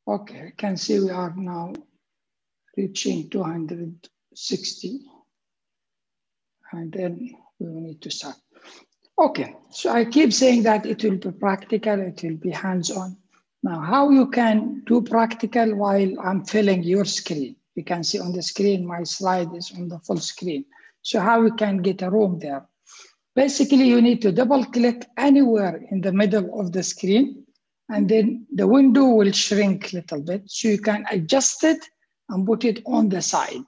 Okay, you can see we are now reaching 260. And then we will need to start. Okay, so I keep saying that it will be practical, it will be hands-on. Now, how you can do practical while I'm filling your screen? You can see on the screen, my slide is on the full screen. So how we can get a room there? Basically, you need to double click anywhere in the middle of the screen, and then the window will shrink a little bit. So you can adjust it and put it on the side.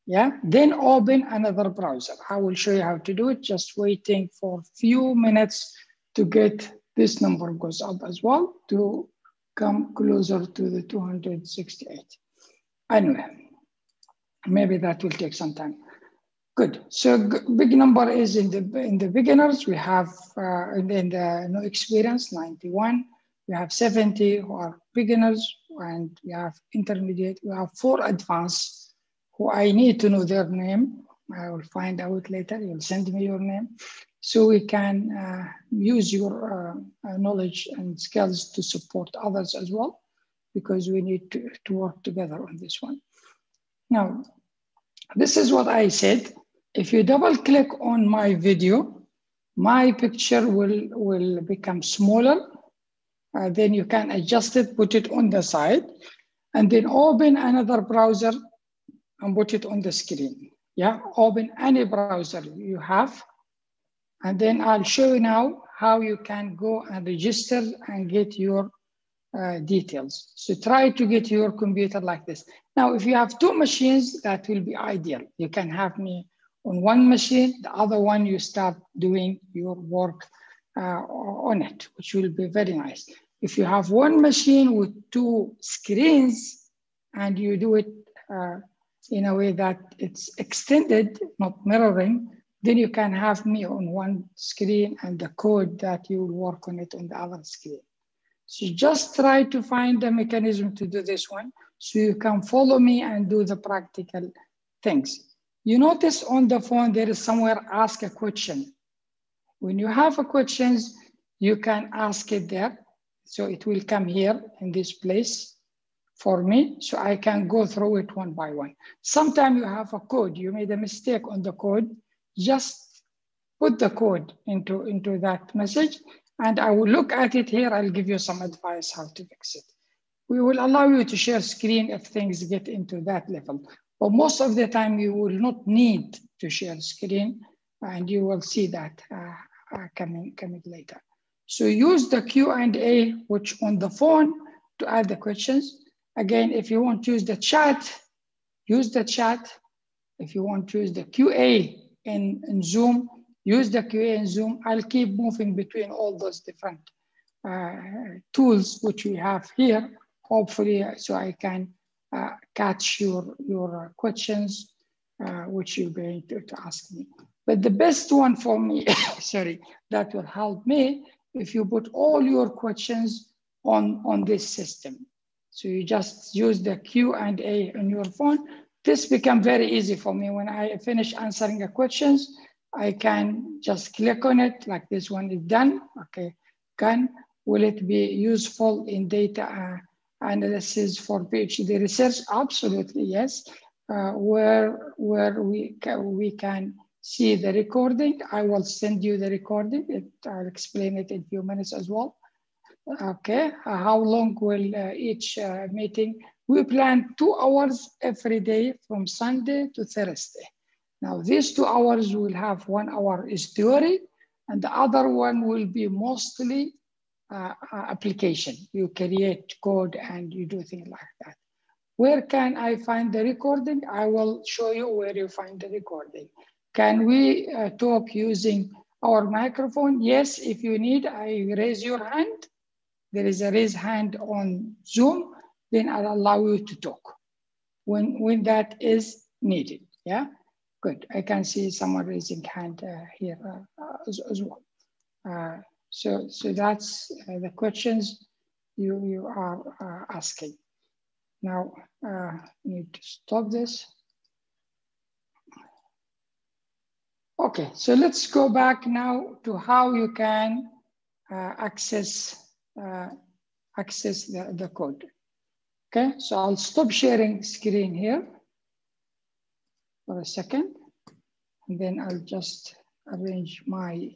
Yeah, then open another browser. I will show you how to do it, just waiting for a few minutes to get this number goes up as well to come closer to the 268. Anyway, maybe that will take some time. Good, so big number is in the beginners. We have in the no experience, 91. We have 70 who are beginners, and we have intermediate. We have 4 advanced who I need to know their name. I will find out later. You'll send me your name. So we can use your knowledge and skills to support others as well, because we need to work together on this one. Now, this is what I said. If you double click on my video, my picture will become smaller. Then you can adjust it, put it on the side, and then open another browser and put it on the screen. Yeah, open any browser you have. And then I'll show you now how you can go and register and get your details. So try to get your computer like this. Now, if you have 2 machines, that will be ideal. You can have me on one machine, the other one you start doing your work on it, which will be very nice. If you have one machine with 2 screens and you do it in a way that it's extended, not mirroring, then you can have me on one screen and the code that you will work on it on the other screen. So just try to find a mechanism to do this one so you can follow me and do the practical things. You notice on the phone, there is somewhere ask a question. When you have a questions, you can ask it there. So it will come here in this place for me, so I can go through it one by one. Sometimes you have a code, you made a mistake on the code, just put the code into that message, and I will look at it here. I'll give you some advice how to fix it. We will allow you to share screen if things get into that level, but most of the time you will not need to share screen, and you will see that coming later. So use the Q&A, which on the phone to add the questions. Again, if you want to use the chat, use the chat. If you want to use the QA in Zoom, use the QA in Zoom. I'll keep moving between all those different tools which we have here, hopefully, so I can catch your questions, which you're going to ask me. But the best one for me, sorry, that will help me if you put all your questions on this system. So you just use the Q&A on your phone. This becomes very easy for me. When I finish answering the questions, I can just click on it, like this one is done. Okay, done. Will it be useful in data analysis for PhD research? Absolutely, yes. Where we can see the recording, I will send you the recording. I'll explain it in a few minutes as well. Okay, how long will each meeting? We plan 2 hours every day from Sunday to Thursday. Now these 2 hours will have 1 hour is theory, and the other one will be mostly application. You create code and you do things like that. Where can I find the recording? I will show you where you find the recording. Can we talk using our microphone? Yes, if you need, I raise your hand. There is a raise hand on Zoom, then I'll allow you to talk when that is needed, yeah? Good, I can see someone raising hand here as well. So that's the questions you are asking. Now, need to stop this. Okay, so let's go back now to how you can access the code. Okay, so I'll stop sharing screen here for a second, and then I'll just arrange my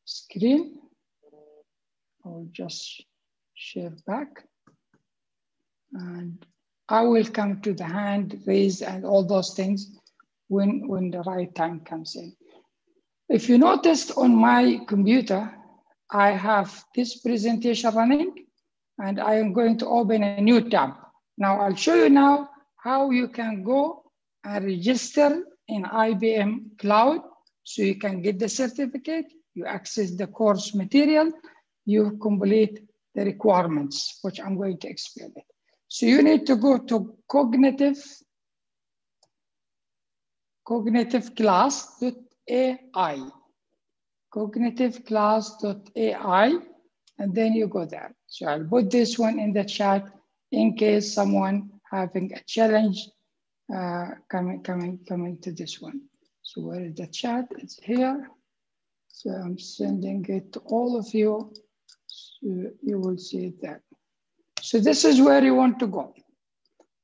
screen. I'll just share back, and I will come to the hand raise and all those things when the right time comes in. If you noticed on my computer, I have this presentation running, and I am going to open a new tab. Now I'll show you now how you can go and register in IBM Cloud so you can get the certificate, you access the course material, you complete the requirements, which I'm going to explain it. So you need to go to cognitiveclass.ai, cognitiveclass.ai, and then you go there. So I'll put this one in the chat in case someone having a challenge coming to this one. So where is the chat? It's here. So I'm sending it to all of you. So you will see it there. So this is where you want to go.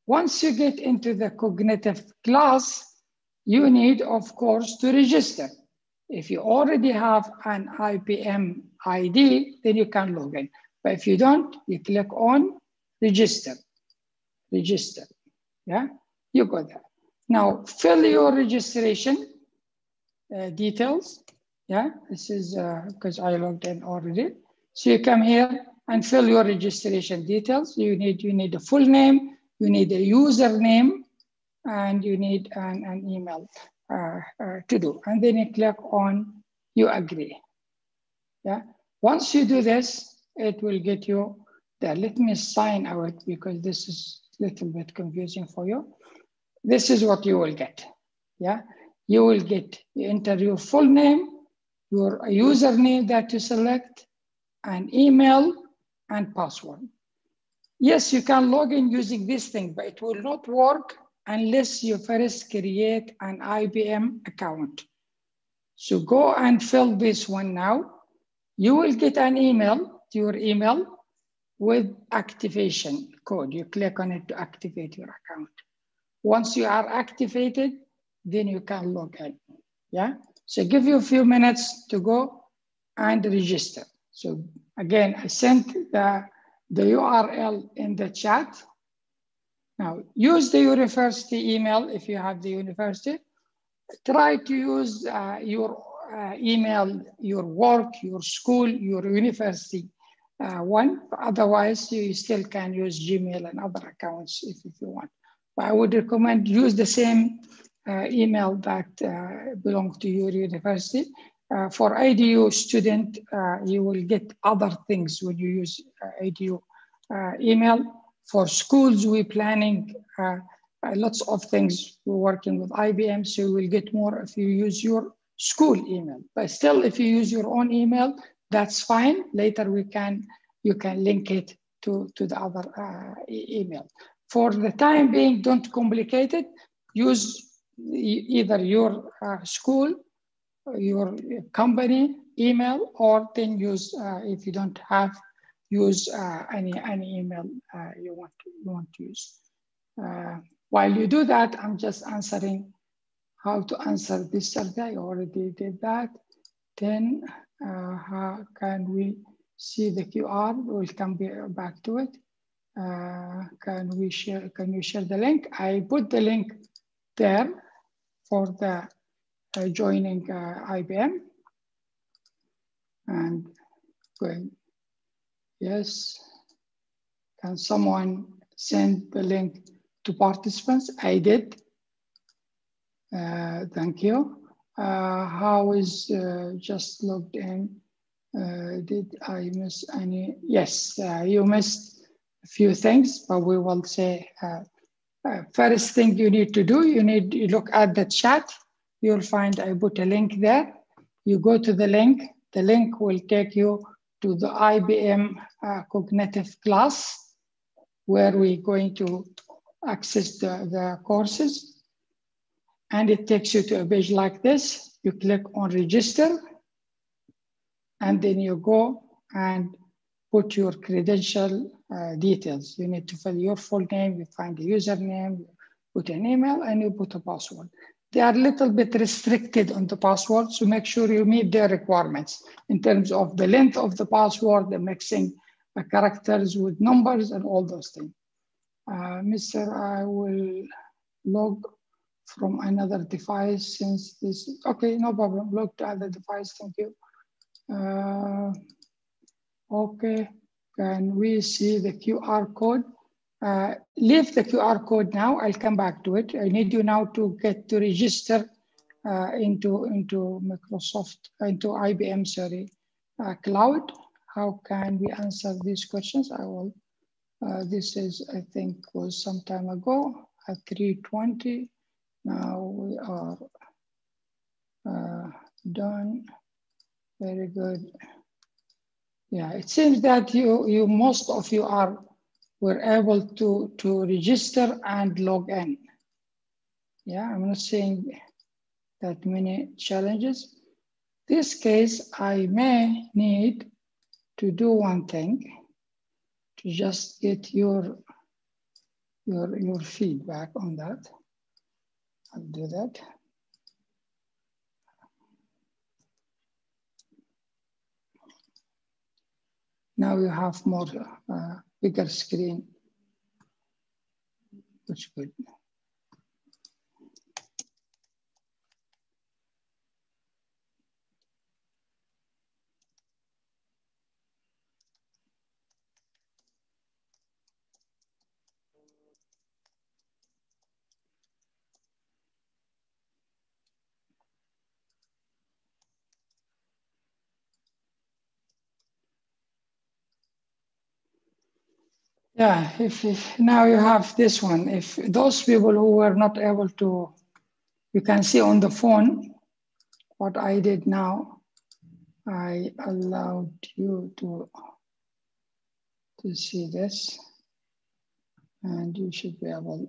Once you get into the cognitive class, you need, of course, to register. If you already have an IBM ID, then you can log in. But if you don't, you click on register. Register, yeah? You go there. Now, fill your registration details. Yeah, this is because I logged in already. So you come here and fill your registration details. You need a full name, you need a username, and you need an email to do. And then you click on you agree. Yeah. Once you do this, it will get you there. Let me sign out because this is a little bit confusing for you. This is what you will get. Yeah. You will get, you enter your full name, your username that you select, an email, and password. Yes, you can log in using this thing, but it will not work unless you first create an IBM account. So go and fill this one now. You will get an email to your email with activation code. You click on it to activate your account. Once you are activated, then you can log in. Yeah. So give you a few minutes to go and register. So again, I sent the URL in the chat. Now use the university email if you have the university. Try to use your email, your work, your school, your university one. Otherwise, you still can use Gmail and other accounts if you want. But I would recommend use the same email that belongs to your university. For IDU student, you will get other things when you use IDU email. For schools, we're planning lots of things. We're working with IBM, so you will get more if you use your school email. But still, if you use your own email, that's fine. Later, you can link it to the other email. For the time being, don't complicate it. Use either your school, your company email, or then use, if you don't have, use any email you want to use. While you do that, I'm just answering how to answer this survey. I already did that. Then how can we see the QR? We'll come back to it. Can you share the link? I put the link there for the joining IBM. And going, yes. Can someone send the link to participants? I did. Thank you. How is just logged in? Did I miss any? Yes, you missed a few things, but we will say first thing you need to do, you look at the chat. You'll find I put a link there. You go to the link. The link will take you to the IBM cognitive class, where we're going to access the courses. And it takes you to a page like this. You click on register, and then you go and put your credential details. You need to fill your full name, you find a username, you put an email, and you put a password. They are a little bit restricted on the password, so make sure you meet their requirements in terms of the length of the password, the mixing characters with numbers, and all those things. Mr. I will log from another device since this, okay, no problem, log to other device, thank you. Okay, can we see the QR code? Leave the QR code now, I'll come back to it. I need you now to get to register into Microsoft, into IBM, sorry, Cloud. How can we answer these questions? I will, this is, I think, was some time ago at 3:20. Now we are done, very good. Yeah, it seems that most of you were able to register and log in. Yeah, I'm not saying that many challenges. This case, I may need to do one thing to just get your feedback on that. I'll do that. Now you have more bigger screen, which is good. Yeah, if now you have this one. If those people who were not able to, you can see on the phone what I did now. I allowed you to see this, and you should be able.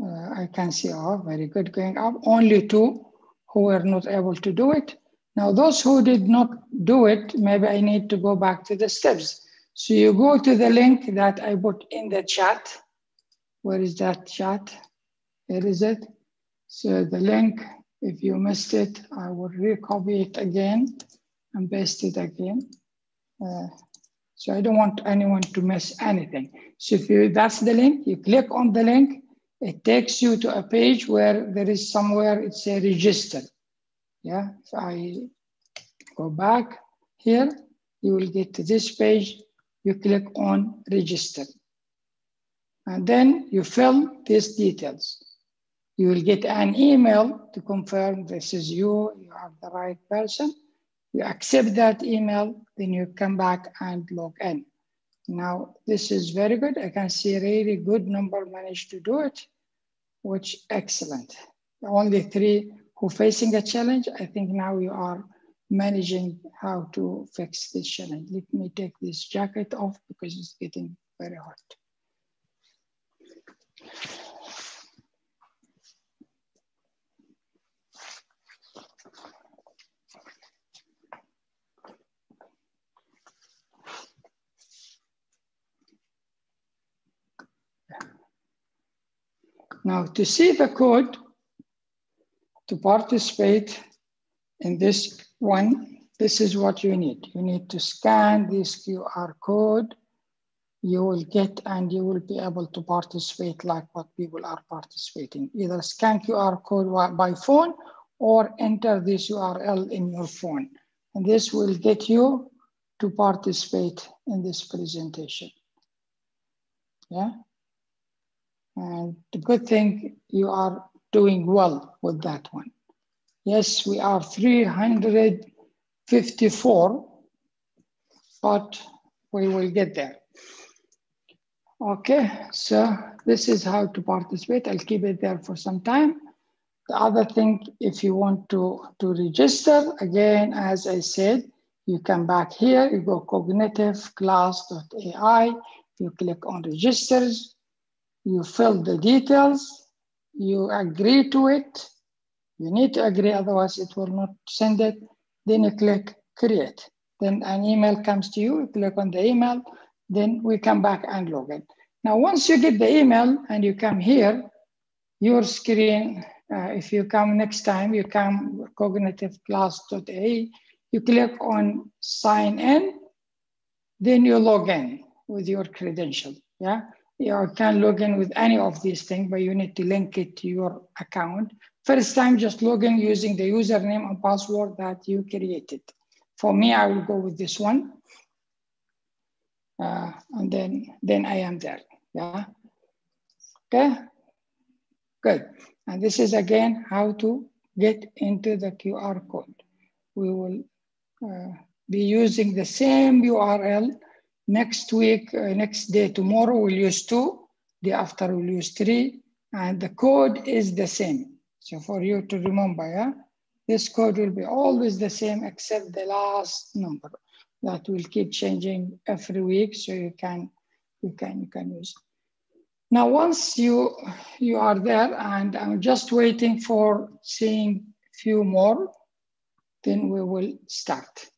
I can see, oh, very good, going up. Only 2 who were not able to do it. Now, those who did not do it, maybe I need to go back to the steps. So you go to the link that I put in the chat. Where is that chat? Here is it. So the link, if you missed it, I will recopy it again and paste it again. So I don't want anyone to miss anything. So if that's the link, you click on the link, it takes you to a page where there is somewhere it's a register. Yeah, if I go back here, you will get to this page. You click on register. And then you fill these details. You will get an email to confirm this is you are the right person. You accept that email, then you come back and log in. Now, this is very good. I can see a really good number managed to do it, which excellent. Only 3 who facing a challenge. I think now you are managing how to fix this challenge. Let me take this jacket off because it's getting very hot. Now, to see the code, to participate in this one, this is what you need. You need to scan this QR code. You will get and you will be able to participate like what people are participating. Either scan QR code by phone or enter this URL in your phone. And this will get you to participate in this presentation. Yeah. And the good thing, you are doing well with that one. Yes, we are 354, but we will get there. Okay, so this is how to participate. I'll keep it there for some time. The other thing, if you want to register, again, as I said, you come back here, you go cognitive class.ai, you click on registers, you fill the details, you agree to it. You need to agree, otherwise it will not send it. Then you click create. Then an email comes to you, you click on the email, then we come back and log in. Now, once you get the email and you come here, your screen, if you come next time, you come cognitiveClass.a, you click on sign in, then you log in with your credential, yeah? You can log in with any of these things, but you need to link it to your account. First time, just log in using the username and password that you created. For me, I will go with this one. And then I am there, yeah? Okay, good. And this is again, how to get into the QR code. We will be using the same URL next week, next day, tomorrow we'll use 2, day after we'll use 3, and the code is the same. So for you to remember, yeah, this code will be always the same except the last number. That will keep changing every week, so you can use. Now, once you are there, and I'm just waiting for seeing few more, then we will start.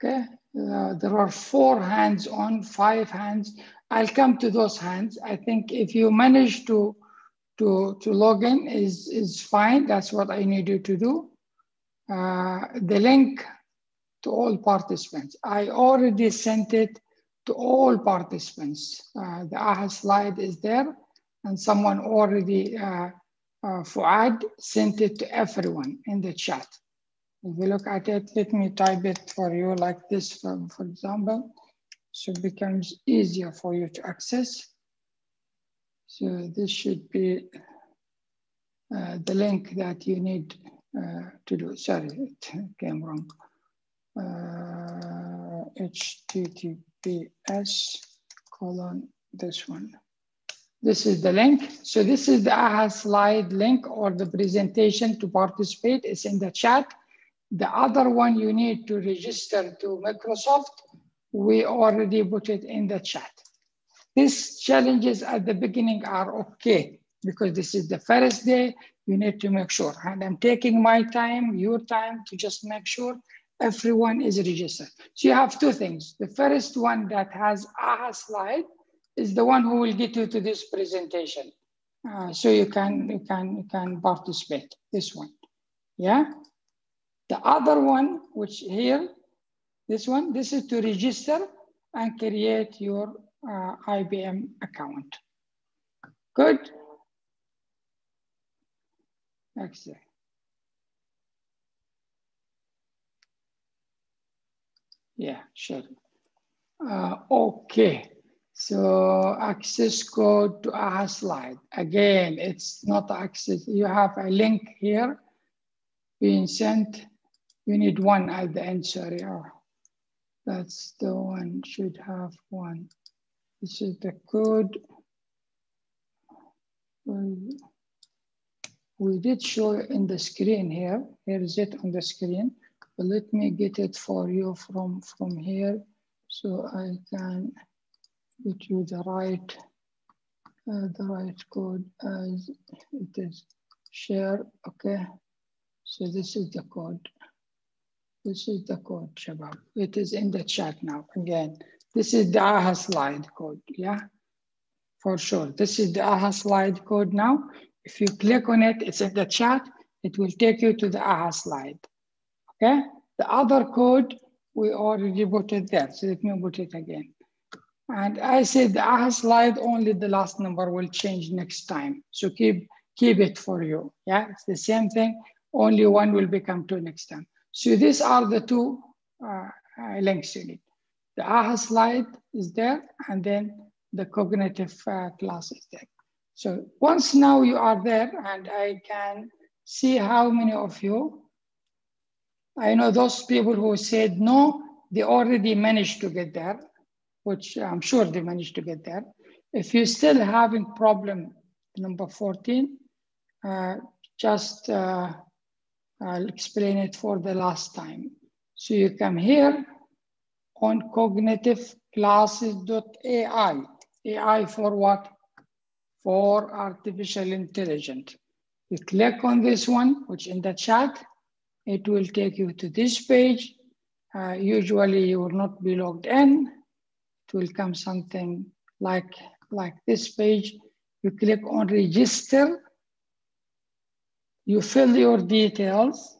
Okay, there are 4 hands on, 5 hands. I'll come to those hands. I think if you manage to log in is fine. That's what I need you to do. The link to all participants. I already sent it to all participants. The AHA slide is there, and someone already, Fuad, sent it to everyone in the chat. If you look at it, let me type it for you like this, for example, so it becomes easier for you to access. So this should be the link that you need to do. Sorry, it came wrong. HTTPS:// this one. This is the link. So this is the AHA slide link or the presentation to participate. It's in the chat. The other one you need to register to Microsoft, we already put it in the chat. These challenges at the beginning are okay because this is the first day. You need to make sure, and I'm taking my time, your time, to just make sure everyone is registered. So you have 2 things. The first one that has AHA slide is the one who will get you to this presentation. So you can participate, this one, yeah? The other one, which here, this one, this is to register and create your IBM account. Good? Excellent. Yeah, sure. Okay, so access code to AHA slide. Again, it's not access. You have a link here being sent. You need 1 at the end, sorry. Oh, that's the one, should have 1. This is the code. We did show in the screen here. Here is it on the screen. But let me get it for you from here so I can get you the right code as it is. Share, okay. So this is the code. This is the code, Shabab. It is in the chat now. Again, this is the AHA slide code, yeah? For sure. This is the AHA slide code now. If you click on it, it's in the chat. It will take you to the AHA slide, okay? The other code, we already put it there. So let me put it again. And I said the AHA slide, only the last number will change next time. So keep it for you, yeah? It's the same thing, only 1 will become 2 next time. So these are the 2 links you need. The AHA slide is there, and then the cognitive class is there. So once now you are there, and I can see how many of you, I know those people who said no, they already managed to get there, which I'm sure they managed to get there. If you're still having problem, number 14, just I'll explain it for the last time. So you come here on cognitiveClasses.ai. AI for what? For artificial intelligence. You click on this one, which in the chat, it will take you to this page. Usually you will not be logged in. It will come something like this page. You click on register, you fill your details,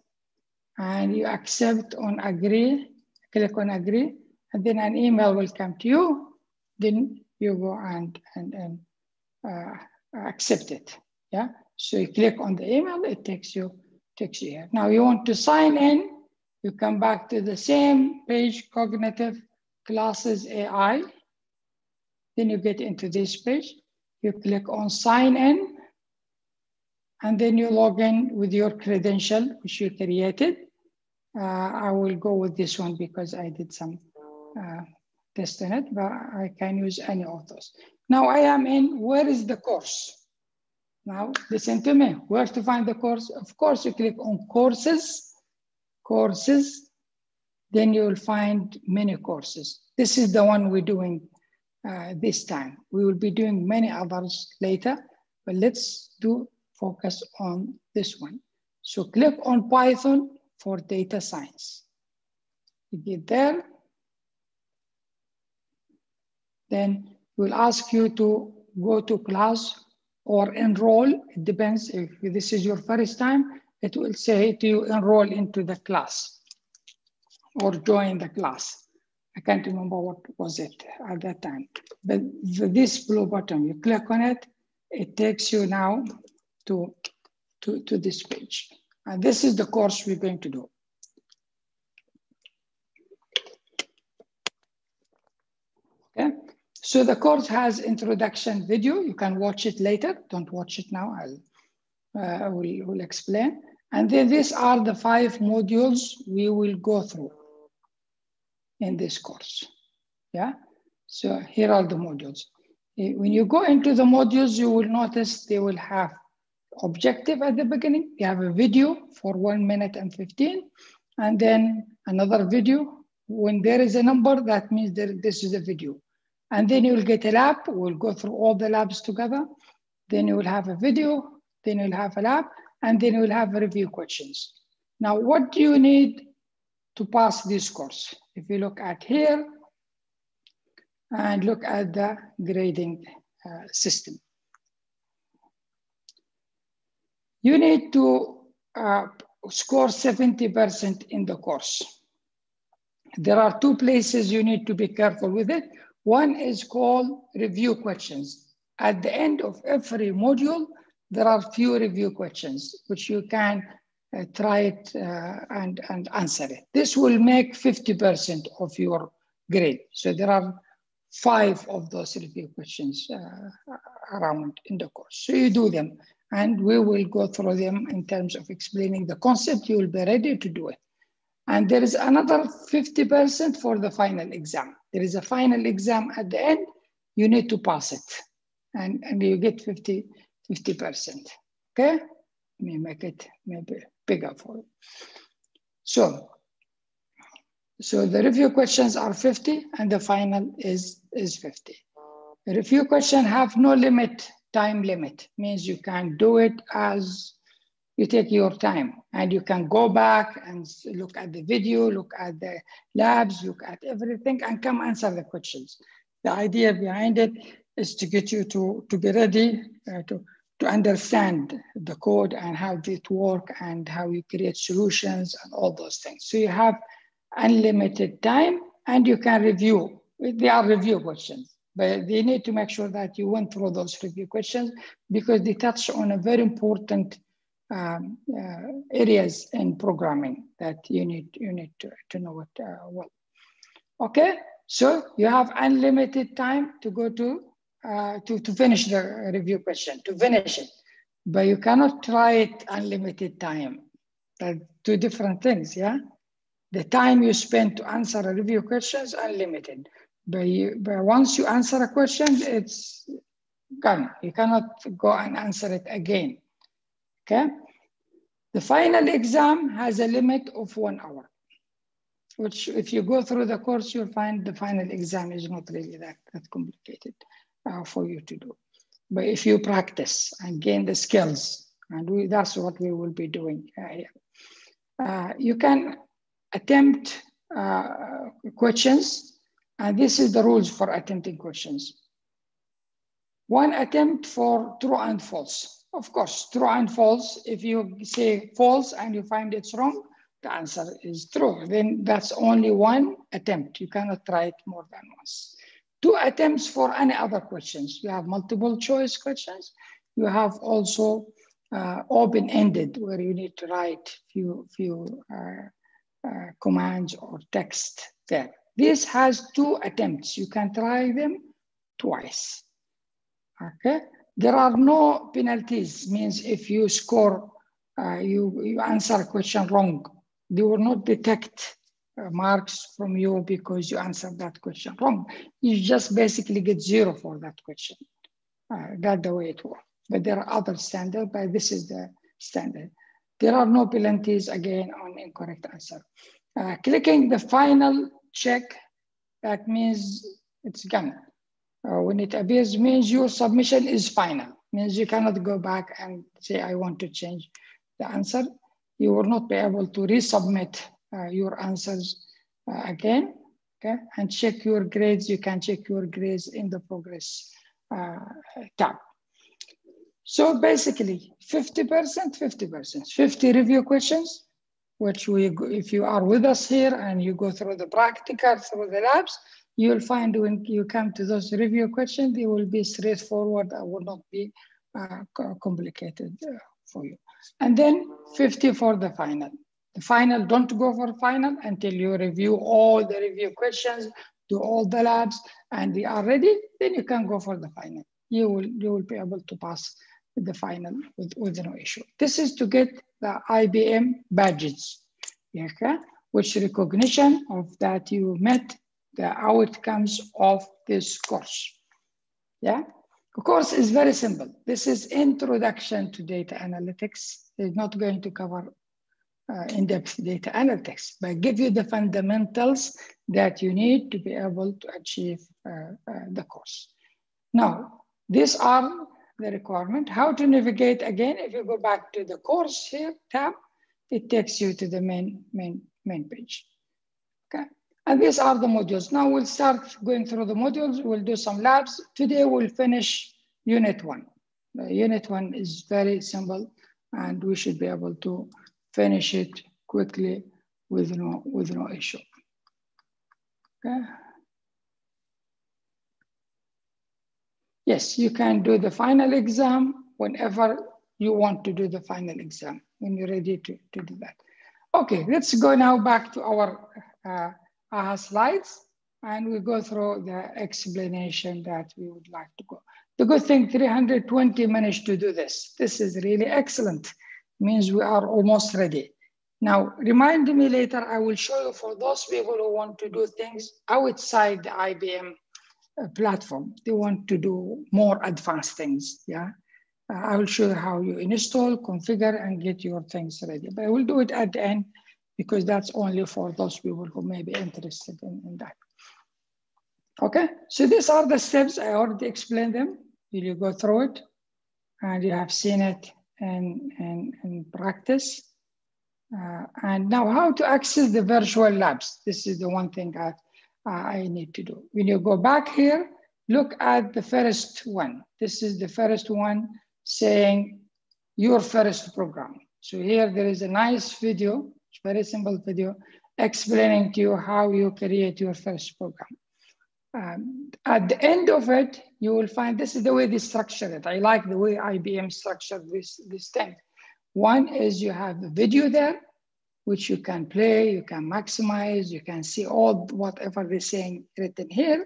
and you accept on agree, click on agree, and then an email will come to you. Then you go and accept it. Yeah. So you click on the email, it takes you here. Now you want to sign in, you come back to the same page, cognitive classes AI. Then you get into this page, you click on sign in, and then you log in with your credential, which you created. I will go with this one because I did some test in it, but I can use any of those. Now I am in, where is the course? Now listen to me, where to find the course? Of course, you click on courses, then you will find many courses. This is the one we're doing this time. We will be doing many others later, but let's focus on this one. So click on Python for data science. You get there. Then we'll ask you to go to class or enroll. It depends if this is your first time, it will say to you enroll into the class or join the class. I can't remember what was it at that time. But this blue button, you click on it, it takes you now to this page. And this is the course we're going to do. Okay, so the course has introduction video. You can watch it later. Don't watch it now. I will explain. And then these are the 5 modules we will go through in this course. Yeah, so here are the modules. When you go into the modules, you will notice they will have objective at the beginning. You have a video for 1 minute and 15, and then another video. When there is a number, that means this is a video. And then you will get a lab. We'll go through all the labs together. Then you will have a video, then you'll have a lab, and then you'll have review questions. Now, what do you need to pass this course? If you look at here and look at the grading system. You need to score 70% in the course. There are 2 places you need to be careful with it. One is called review questions. At the end of every module, there are few review questions, which you can try it and answer it. This will make 50% of your grade. So there are 5 of those review questions around in the course. So you do them, and we will go through them in terms of explaining the concept. You will be ready to do it. And there is another 50% for the final exam. There is a final exam at the end. You need to pass it, and you get 50%. Okay, let me make it maybe bigger for you. So the review questions are 50, and the final is 50. The review questions have no limit, time limit. Means you can do it as you take your time, and you can go back and look at the video, look at the labs, look at everything, and come answer the questions. The idea behind it is to get you to be ready to understand the code and how it works and how you create solutions and all those things. So you have unlimited time, and you can review. They are review questions, but they need to make sure that you went through those review questions because they touch on a very important areas in programming that you need to know it well. Okay, so you have unlimited time to go to finish the review question, to finish it, but you cannot try it unlimited time. That's 2 different things. Yeah, the time you spend to answer a review question is unlimited, but once you answer a question, it's gone. You cannot go and answer it again. Okay, the final exam has a limit of 1 hour, which if you go through the course, you'll find the final exam is not really that complicated for you to do. But if you practice and gain the skills, and that's what we will be doing here. You can attempt questions, and this is the rules for attempting questions. One attempt for true and false. Of course, true and false, if you say false and you find it's wrong, the answer is true. Then that's only one attempt. You cannot try it more than once. Two attempts for any other questions. You have multiple choice questions. You have also open-ended, where you need to write few commands or text there. This has two attempts. You can try them twice. Okay. There are no penalties. Means if you score, you answer a question wrong, they will not detect marks from you because you answered that question wrong. You just basically get 0 for that question. That's the way it works. But there are other standards, but this is the standard. There are no penalties again on incorrect answer. Clicking the final check, that means it's gone. When it appears, means your submission is final. Means you cannot go back and say, I want to change the answer. You will not be able to resubmit your answers again. Okay, and check your grades. You can check your grades in the progress tab. So basically 50%, 50%, 50 review questions, which if you are with us here and you go through the practical, through the labs, you will find when you come to those review questions, they will be straightforward and will not be complicated for you. And then 50 for the final. The final, don't go for final until you review all the review questions, do all the labs, and they are ready, then you can go for the final. You will be able to pass the final with no issue. This is to get the IBM badges, okay? Which recognition of that you met the outcomes of this course. Yeah, the course is very simple. This is introduction to data analytics. It's not going to cover in-depth data analytics, but give you the fundamentals that you need to be able to achieve the course. Now, these are the requirement. How to navigate again? If you go back to the course here tab, it takes you to the main page. Okay. And these are the modules. Now we'll start going through the modules. We'll do some labs. Today we'll finish Unit 1. Unit 1 is very simple, and we should be able to finish it quickly with no issue. Okay. Yes, you can do the final exam whenever you want to do the final exam, when you're ready to do that. Okay, let's go now back to our slides, and we go through the explanation that we would like to go. The good thing, 320 managed to do this. This is really excellent. Means we are almost ready. Now, remind me later, I will show you for those people who want to do things outside the IBM platform. They want to do more advanced things, yeah? I will show you how you install, configure, and get your things ready. But I will do it at the end, because that's only for those people who may be interested in that. Okay, so these are the steps. I already explained them. You go through it, and you have seen it in practice. And now how to access the virtual labs. This is the one thing that I need to do. When you go back here, look at the first one. This is the first one saying your first program. So here there is a nice video, very simple video, explaining to you how you create your first program. At the end of it, you will find this is the way they structure it. I like the way IBM structured this thing. One is you have a video there, which you can play, you can maximize, you can see all whatever they're saying written here.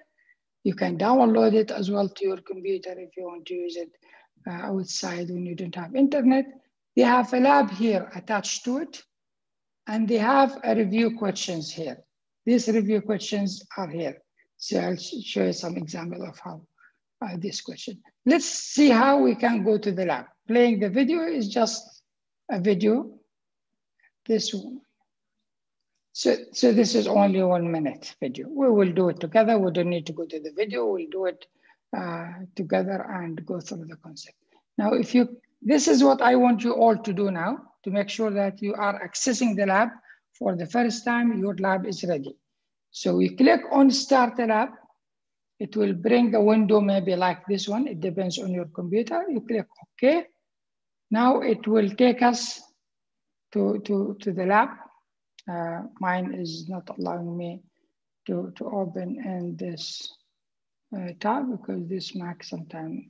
You can download it as well to your computer if you want to use it outside when you don't have internet. They have a lab here attached to it, and they have a review questions here. These review questions are here. So I'll show you some example of how this question. Let's see how we can go to the lab. Playing the video is just a video. This one. So this is only 1 minute video. We will do it together. We don't need to go to the video. We'll do it together and go through the concept. Now, this is what I want you all to do now. to make sure that you are accessing the lab for the first time, your lab is ready. So we click on Start the Lab. It will bring the window maybe like this one. It depends on your computer. You click OK. Now it will take us to the lab. Mine is not allowing me to open in this tab because this Mac sometimes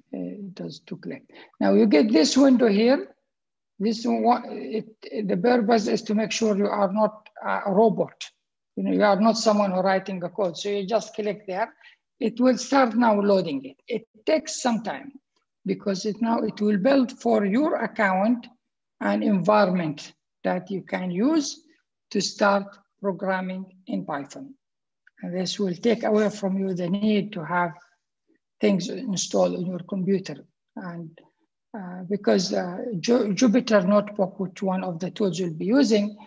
does to click. Now you get this window here. This one, the purpose is to make sure you are not a robot. You know, you are not someone who writing a code. So you just click there. It will start now loading it. It takes some time because it will build for your account an environment that you can use to start programming in Python. And this will take away from you the need to have things installed on your computer. And because Jupyter Notebook, which one of the tools you'll be using,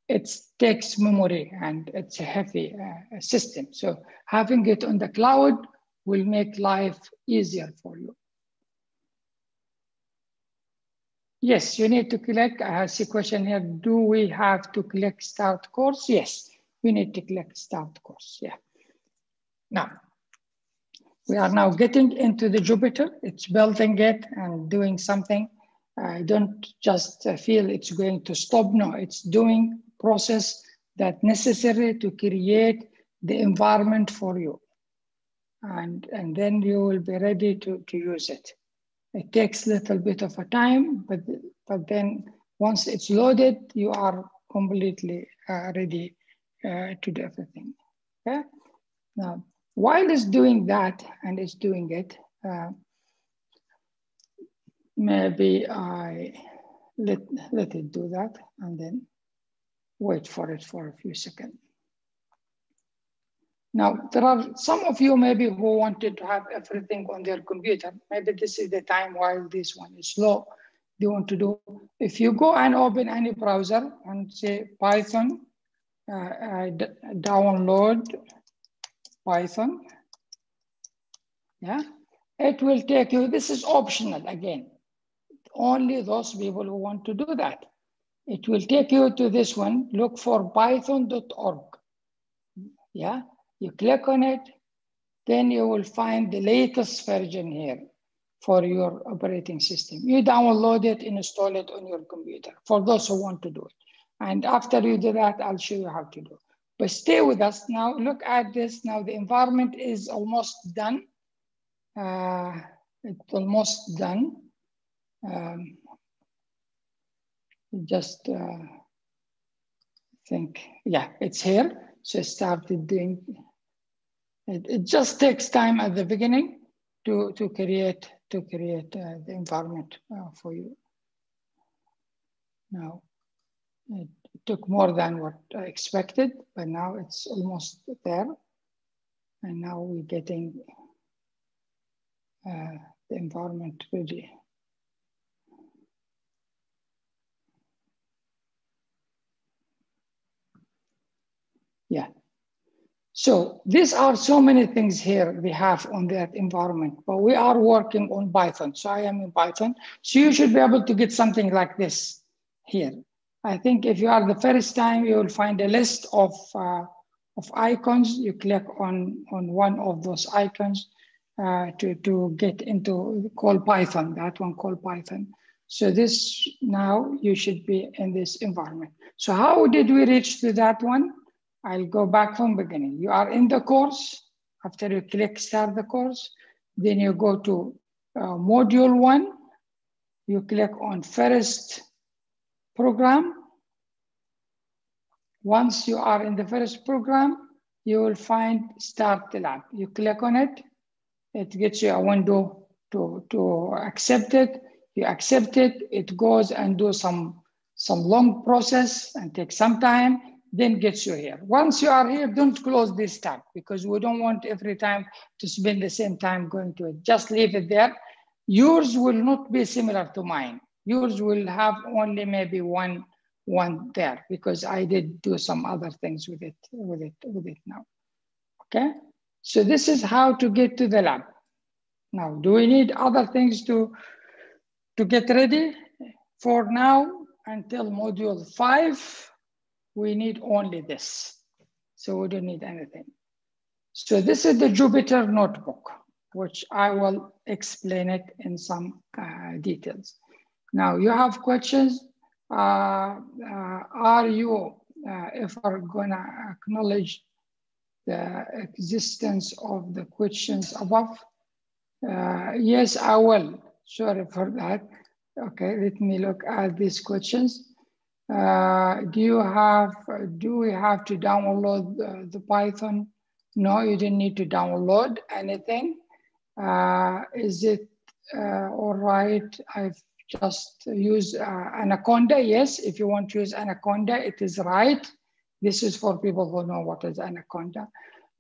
it takes memory and it's a heavy system. So having it on the cloud will make life easier for you. Yes, you need to click. I see a question here. Do we have to click Start Course? Yes, we need to click Start Course. Yeah. Now, we are now getting into the Jupyter. It's building it and doing something. Don't just feel it's going to stop. No, it's doing process that necessary to create the environment for you. And then you will be ready to use it. It takes a little bit of a time, but then once it's loaded, you are completely ready to do everything. Okay. Now, while it's doing that and it's doing it, maybe I let it do that and then wait for it for a few seconds. Now, there are some of you maybe who wanted to have everything on their computer. Maybe this is the time while this one is slow. They want to do. If you go and open any browser and say Python, download Python, yeah, it will take you. This is optional again. Only those people who want to do that. It will take you to this one. Look for python.org. Yeah. You click on it, then you will find the latest version here for your operating system. You download it, install it on your computer for those who want to do it. And after you do that, I'll show you how to do it. But stay with us now. Look at this. Now the environment is almost done. It's almost done. Just think, yeah, it's here. So started doing. It just takes time at the beginning to create the environment for you. Now, it took more than what I expected, but now it's almost there. And now we're getting the environment ready. Yeah. So these are so many things here we have on that environment, but we are working on Python. So I am in Python. So you should be able to get something like this here. I think if you are the first time, you will find a list of icons. You click on one of those icons to get into call Python, that one called Python. So this now you should be in this environment. So how did we reach to that one? I'll go back from beginning. You are in the course. After you click start the course, then you go to module 1. You click on first program. Once you are in the first program, you will find start the lab. You click on it. It gets you a window to accept it. You accept it. It goes and do some long process and take some time. Then gets you here. Once you are here, don't close this tab because we don't want every time to spend the same time going to it. Just leave it there. Yours will not be similar to mine. Yours will have only maybe one there because I did do some other things with it now. Okay, so this is how to get to the lab. Now, do we need other things to get ready? For now, until module 5, we need only this. So we don't need anything. So this is the Jupyter notebook, which I will explain it in some details. Now you have questions. Are you, if we're gonna acknowledge the existence of the questions above? Yes, I will. Sorry for that. Okay, let me look at these questions. Do we have to download the Python? No, you didn't need to download anything. Is it all right? I've just used Anaconda. Yes, if you want to use Anaconda, it is right. This is for people who know what is Anaconda.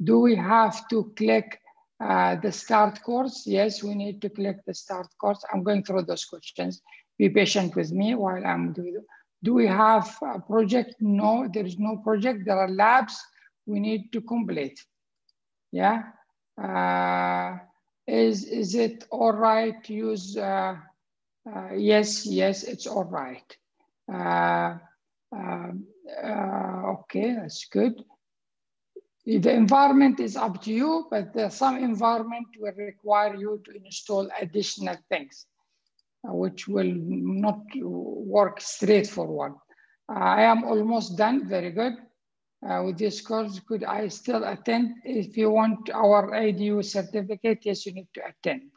Do we have to click the start course? Yes, we need to click the start course. I'm going through those questions. Be patient with me while I'm doing it. Do we have a project? No, there is no project. There are labs we need to complete. Yeah. Is it all right to use? Yes, it's all right. Okay, that's good. The environment is up to you, but some environment will require you to install additional things, which will not work straightforward. I am almost done, very good. With this course, could I still attend? If you want our ADU certificate, yes, you need to attend.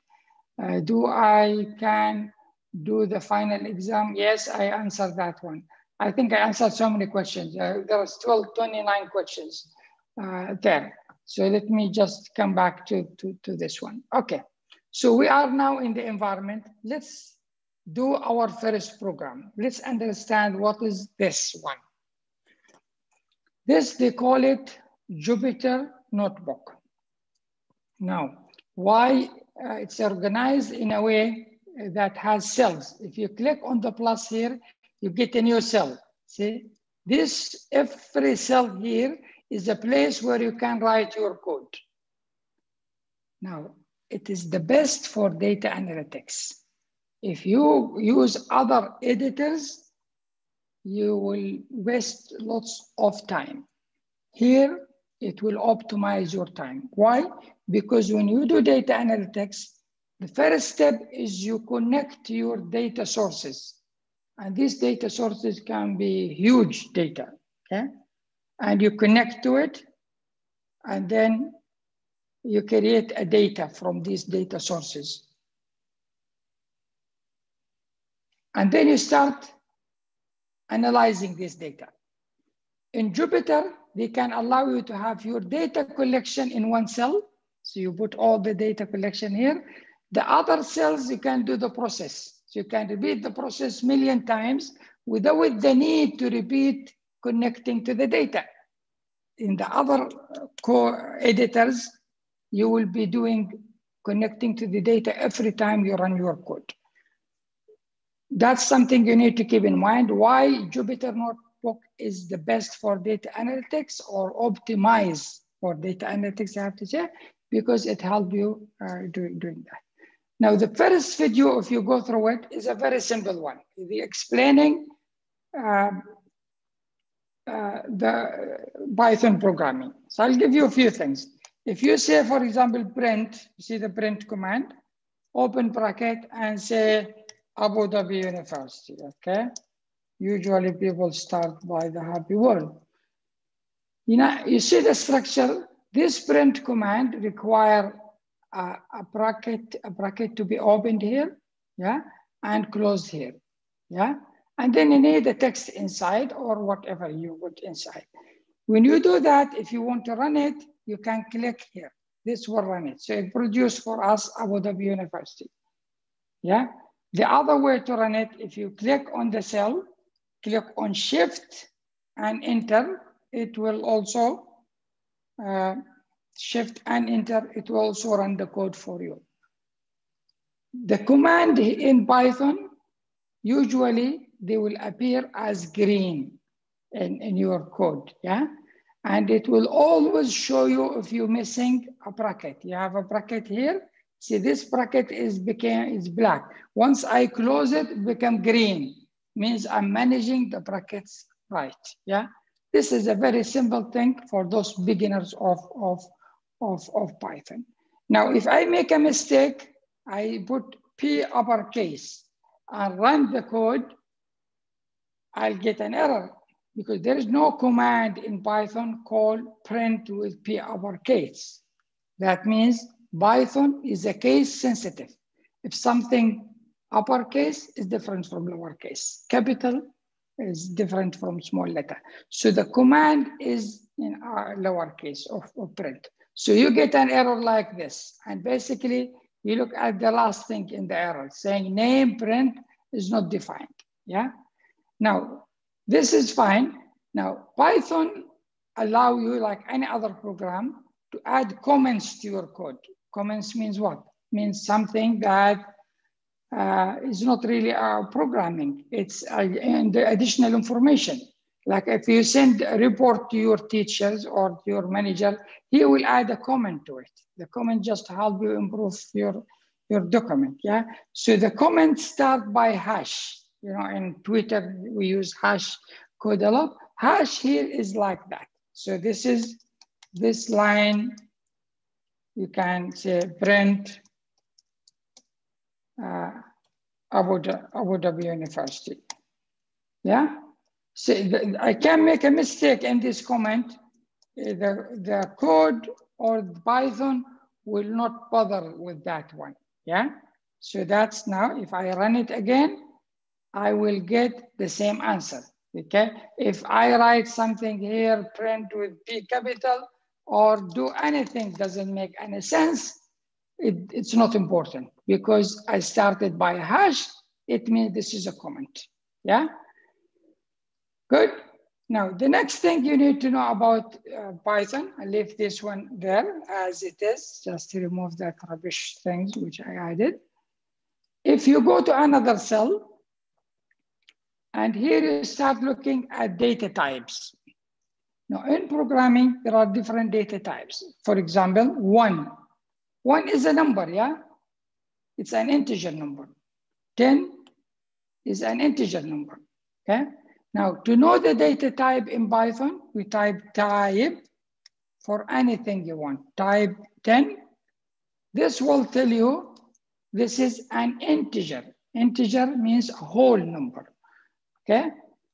Do I can do the final exam? Yes, I answered that one. I think I answered so many questions. There are still 29 questions there. So let me just come back to this one. Okay, so we are now in the environment. Let's do our first program. Let's understand what is this one. This, they call it Jupyter Notebook. Now, why it's organized in a way that has cells. If you click on the plus here, you get a new cell. See, this every cell here is a place where you can write your code. Now, it is the best for data analytics. If you use other editors, you will waste lots of time. Here, it will optimize your time. Why? Because when you do data analytics, the first step is you connect to your data sources. And these data sources can be huge data, okay? And you connect to it, and then you create a data from these data sources. And then you start analyzing this data. In Jupyter, they can allow you to have your data collection in one cell. So you put all the data collection here. The other cells, you can do the process. So you can repeat the process a million times without the need to repeat connecting to the data. In the other core editors, you will be doing connecting to the data every time you run your code. That's something you need to keep in mind. Why Jupyter Notebook is the best for data analytics, or optimize for data analytics, I have to say, because it helps you doing that. Now, the first video, if you go through it, is a very simple one. The explaining the Python programming. So I'll give you a few things. If you say, for example, print, you see the print command, open bracket and say Abu Dhabi University, okay? Usually people start by the happy word. You know, you see the structure. This print command require a bracket to be opened here, yeah, and closed here, yeah. And then you need the text inside or whatever you put inside. When you do that, if you want to run it, you can click here. This will run it. So it produced for us Abu Dhabi University, yeah. The other way to run it, if you click on the cell, click on Shift and Enter, it will also Shift and Enter, it will also run the code for you. The command in Python, usually they will appear as green in your code, yeah? And it will always show you if you're missing a bracket. You have a bracket here. See, this bracket is black. Once I close it, it becomes green. means I'm managing the brackets right, yeah? This is a very simple thing for those beginners of Python. Now, if I make a mistake, I put P uppercase and run the code, I'll get an error because there is no command in Python called print with P uppercase. That means Python is a case sensitive. If something uppercase is different from lowercase, capital is different from small letter. So the command is in our lowercase of print. So you get an error like this. And basically you look at the last thing in the error saying name print is not defined, yeah? Now, this is fine. Now, Python allow you, like any other program, to add comments to your code. Comments means what? Means something that is not really programming. It's the additional information. Like if you send a report to your teachers or to your manager, he will add a comment to it. The comment just help you improve your document, yeah? So the comments start by hash. You know, in Twitter, we use hash code a lot. Hash here is like that. So this is this line, you can say print Abu Dhabi University. Yeah? So I can make a mistake in this comment. The code or Python will not bother with that one. Yeah? So that's now, if I run it again, I will get the same answer, okay? If I write something here, print with P capital, or do anything doesn't make any sense, it's not important because I started by a hash, it means this is a comment, yeah? Good. Now, the next thing you need to know about Python, I leave this one there as it is, just to remove that rubbish things which I added. If you go to another cell, and here you start looking at data types. Now in programming, there are different data types. For example, one is a number, yeah? It's an integer number. 10 is an integer number, okay? Now to know the data type in Python, we type type for anything you want. Type 10, this will tell you this is an integer. Integer means a whole number. Okay,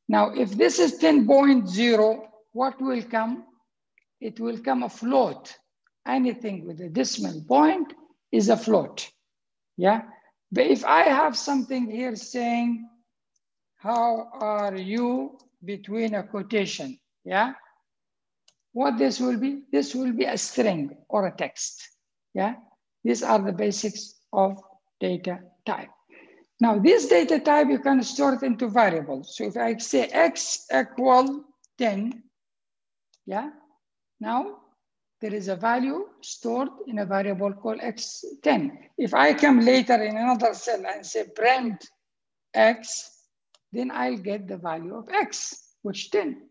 now if this is 10.0, what will come? It will come a float. Anything with a decimal point is a float. Yeah, but if I have something here saying, how are you, between a quotation, yeah? What this will be? This will be a string or a text. Yeah, these are the basics of data type. Now, this data type, you can store it into variables. So if I say x equal 10, yeah, now there is a value stored in a variable called x10. If I come later in another cell and say print x, then I'll get the value of x, which 10.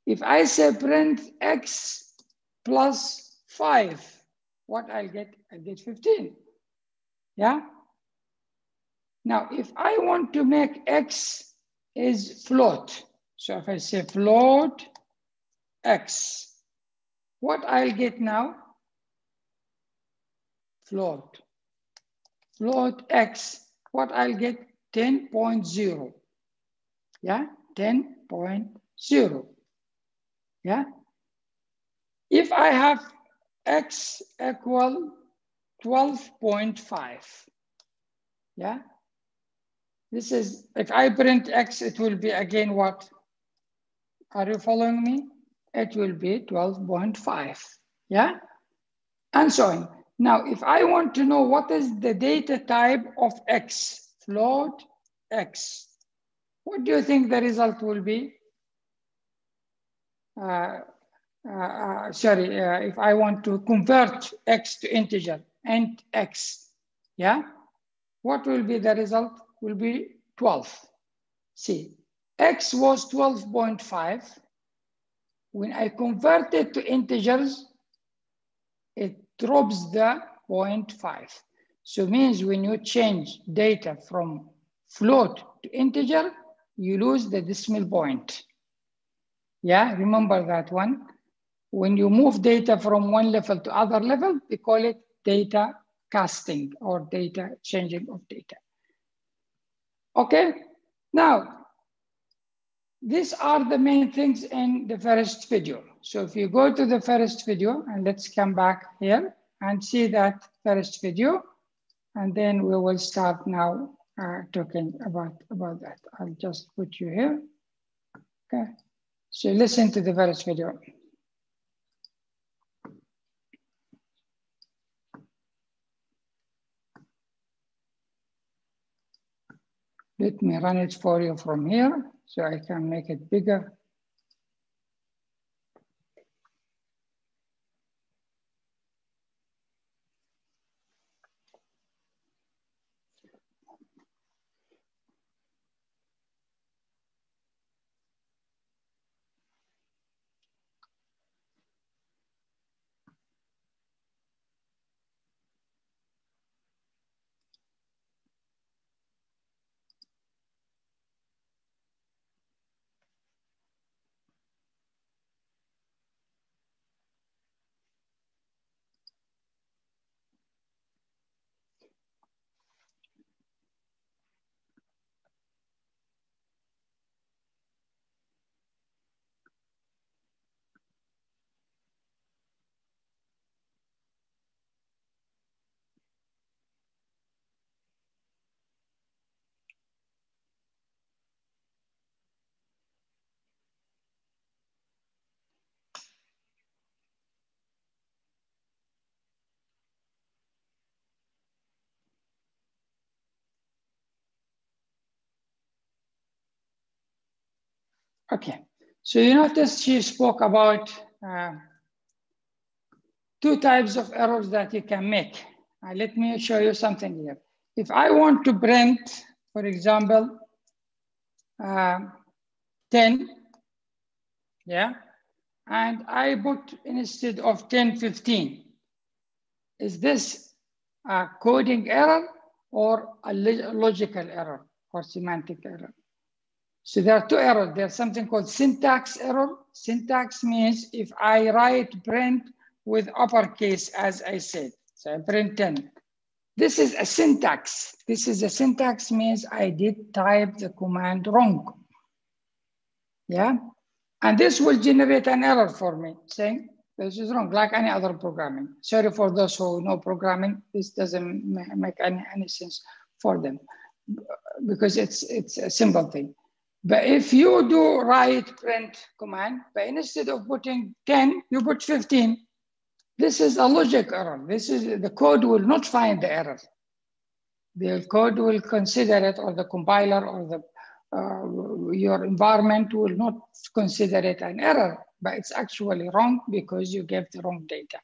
If I say print x plus 5, what I'll get? I'll get 15, yeah? Now, if I want to make x is float, so if I say float x, what I'll get now? Float x, what I'll get? 10.0, yeah, 10.0, yeah? If I have x equal 12.5, yeah? This is, if I print x, it will be again what? Are you following me? It will be 12.5, yeah? And so on. Now, if I want to know what is the data type of x, float x, what do you think the result will be? If I want to convert x to integer, int x, yeah? What will be the result? Will be 12. See, x was 12.5. When I convert it to integers, it drops the 0.5. So it means when you change data from float to integer, you lose the decimal point. Yeah, remember that one. When you move data from one level to other level, we call it data casting or data changing of data. Okay, now, these are the main things in the first video. So if you go to the first video, and let's come back here and see that first video, and then we will start now talking about that. I'll just put you here. Okay, so listen to the first video. Let me run it for you from here so I can make it bigger. Okay, so you notice she spoke about two types of errors that you can make. Let me show you something here. If I want to print, for example, 10, yeah, and I put instead of 10, 15, is this a coding error or a logical error or semantic error? So there are two errors. There's something called syntax error. Syntax means if I write print with uppercase, as I said, so I print 10. This is a syntax. This is a syntax means I did type the command wrong. Yeah, and this will generate an error for me saying this is wrong, like any other programming. Sorry for those who know programming. This doesn't make any sense for them because it's a simple thing. But if you do write print command, but instead of putting 10, you put 15. This is a logic error. This is the code will not find the error. The code will consider it, or the compiler, or the your environment will not consider it an error, but it's actually wrong because you gave the wrong data.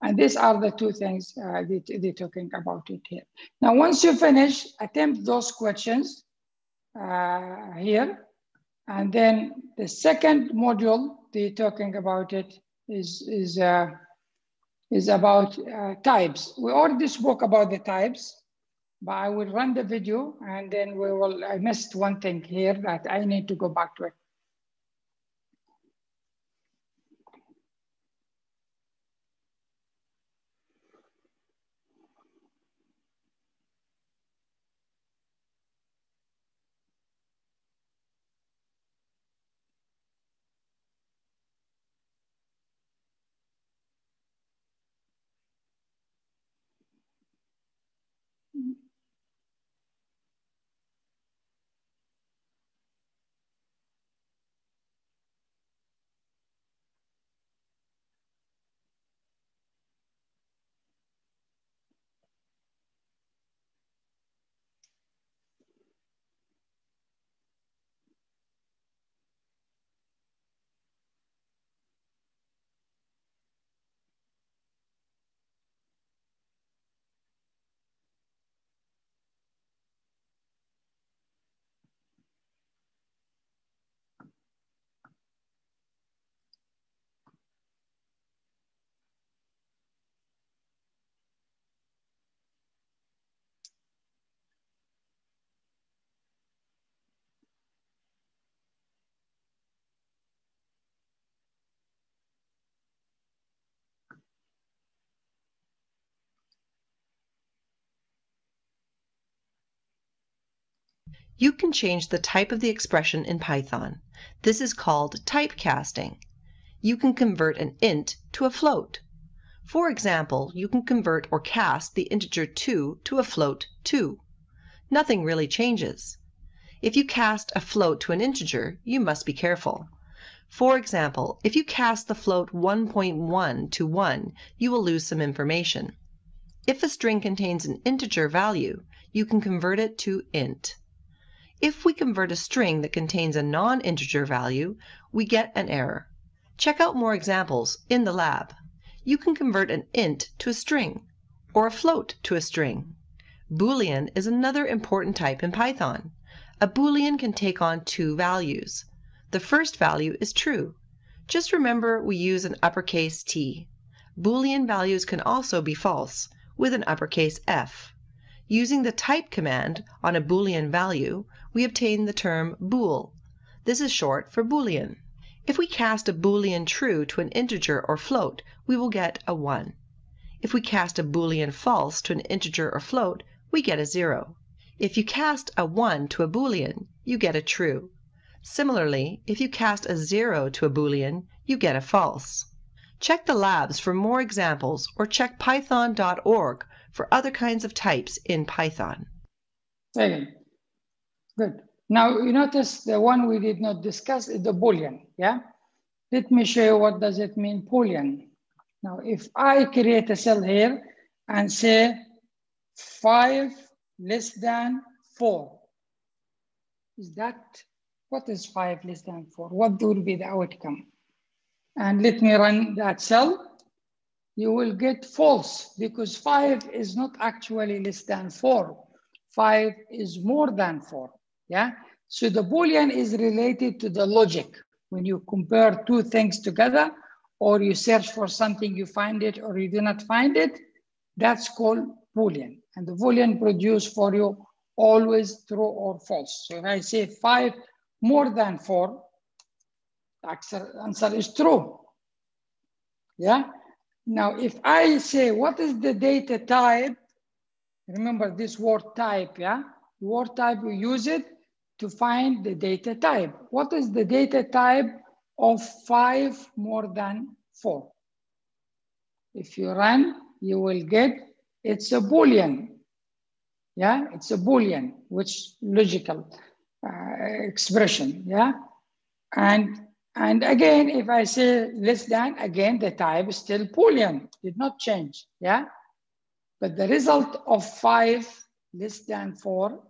And these are the two things they're talking about it here. Now, once you finish, attempt those questions here. And then the second module they're talking about it is about types. We already spoke about the types, but I will run the video and then we will, I missed one thing here that I need to go back to it. You can change the type of the expression in Python. This is called typecasting. You can convert an int to a float. For example, you can convert or cast the integer 2 to a float 2. Nothing really changes. If you cast a float to an integer, you must be careful. For example, if you cast the float 1.1 to 1, you will lose some information. If a string contains an integer value, you can convert it to int. If we convert a string that contains a non-integer value, we get an error. Check out more examples in the lab. You can convert an int to a string, or a float to a string. Boolean is another important type in Python. A Boolean can take on two values. The first value is true. Just remember we use an uppercase T. Boolean values can also be false, with an uppercase F. Using the type command on a Boolean value, we obtain the term bool. This is short for Boolean. If we cast a Boolean true to an integer or float, we will get a 1. If we cast a Boolean false to an integer or float, we get a 0. If you cast a 1 to a Boolean, you get a true. Similarly, if you cast a 0 to a Boolean, you get a false. Check the labs for more examples or check python.org for other kinds of types in Python. Very good. Now you notice the one we did not discuss is the Boolean, yeah? Let me show you what does it mean, Boolean. Now, if I create a cell here and say 5 less than 4, is that, what is 5 less than 4? What will be the outcome? And let me run that cell. You will get false because 5 is not actually less than 4. 5 is more than 4, yeah? So the Boolean is related to the logic. When you compare two things together, or you search for something, you find it, or you do not find it, that's called Boolean. And the Boolean produce for you always true or false. So if I say 5 more than 4, the answer is true. Yeah? Now, if I say, what is the data type? Remember this word type, yeah? The word type, we use it to find the data type. What is the data type of 5 more than 4? If you run, you will get, it's a Boolean. Yeah, it's a Boolean, which logical expression, yeah? And again, if I say less than, again, the type is still Boolean, did not change, yeah? But the result of 5 less than 4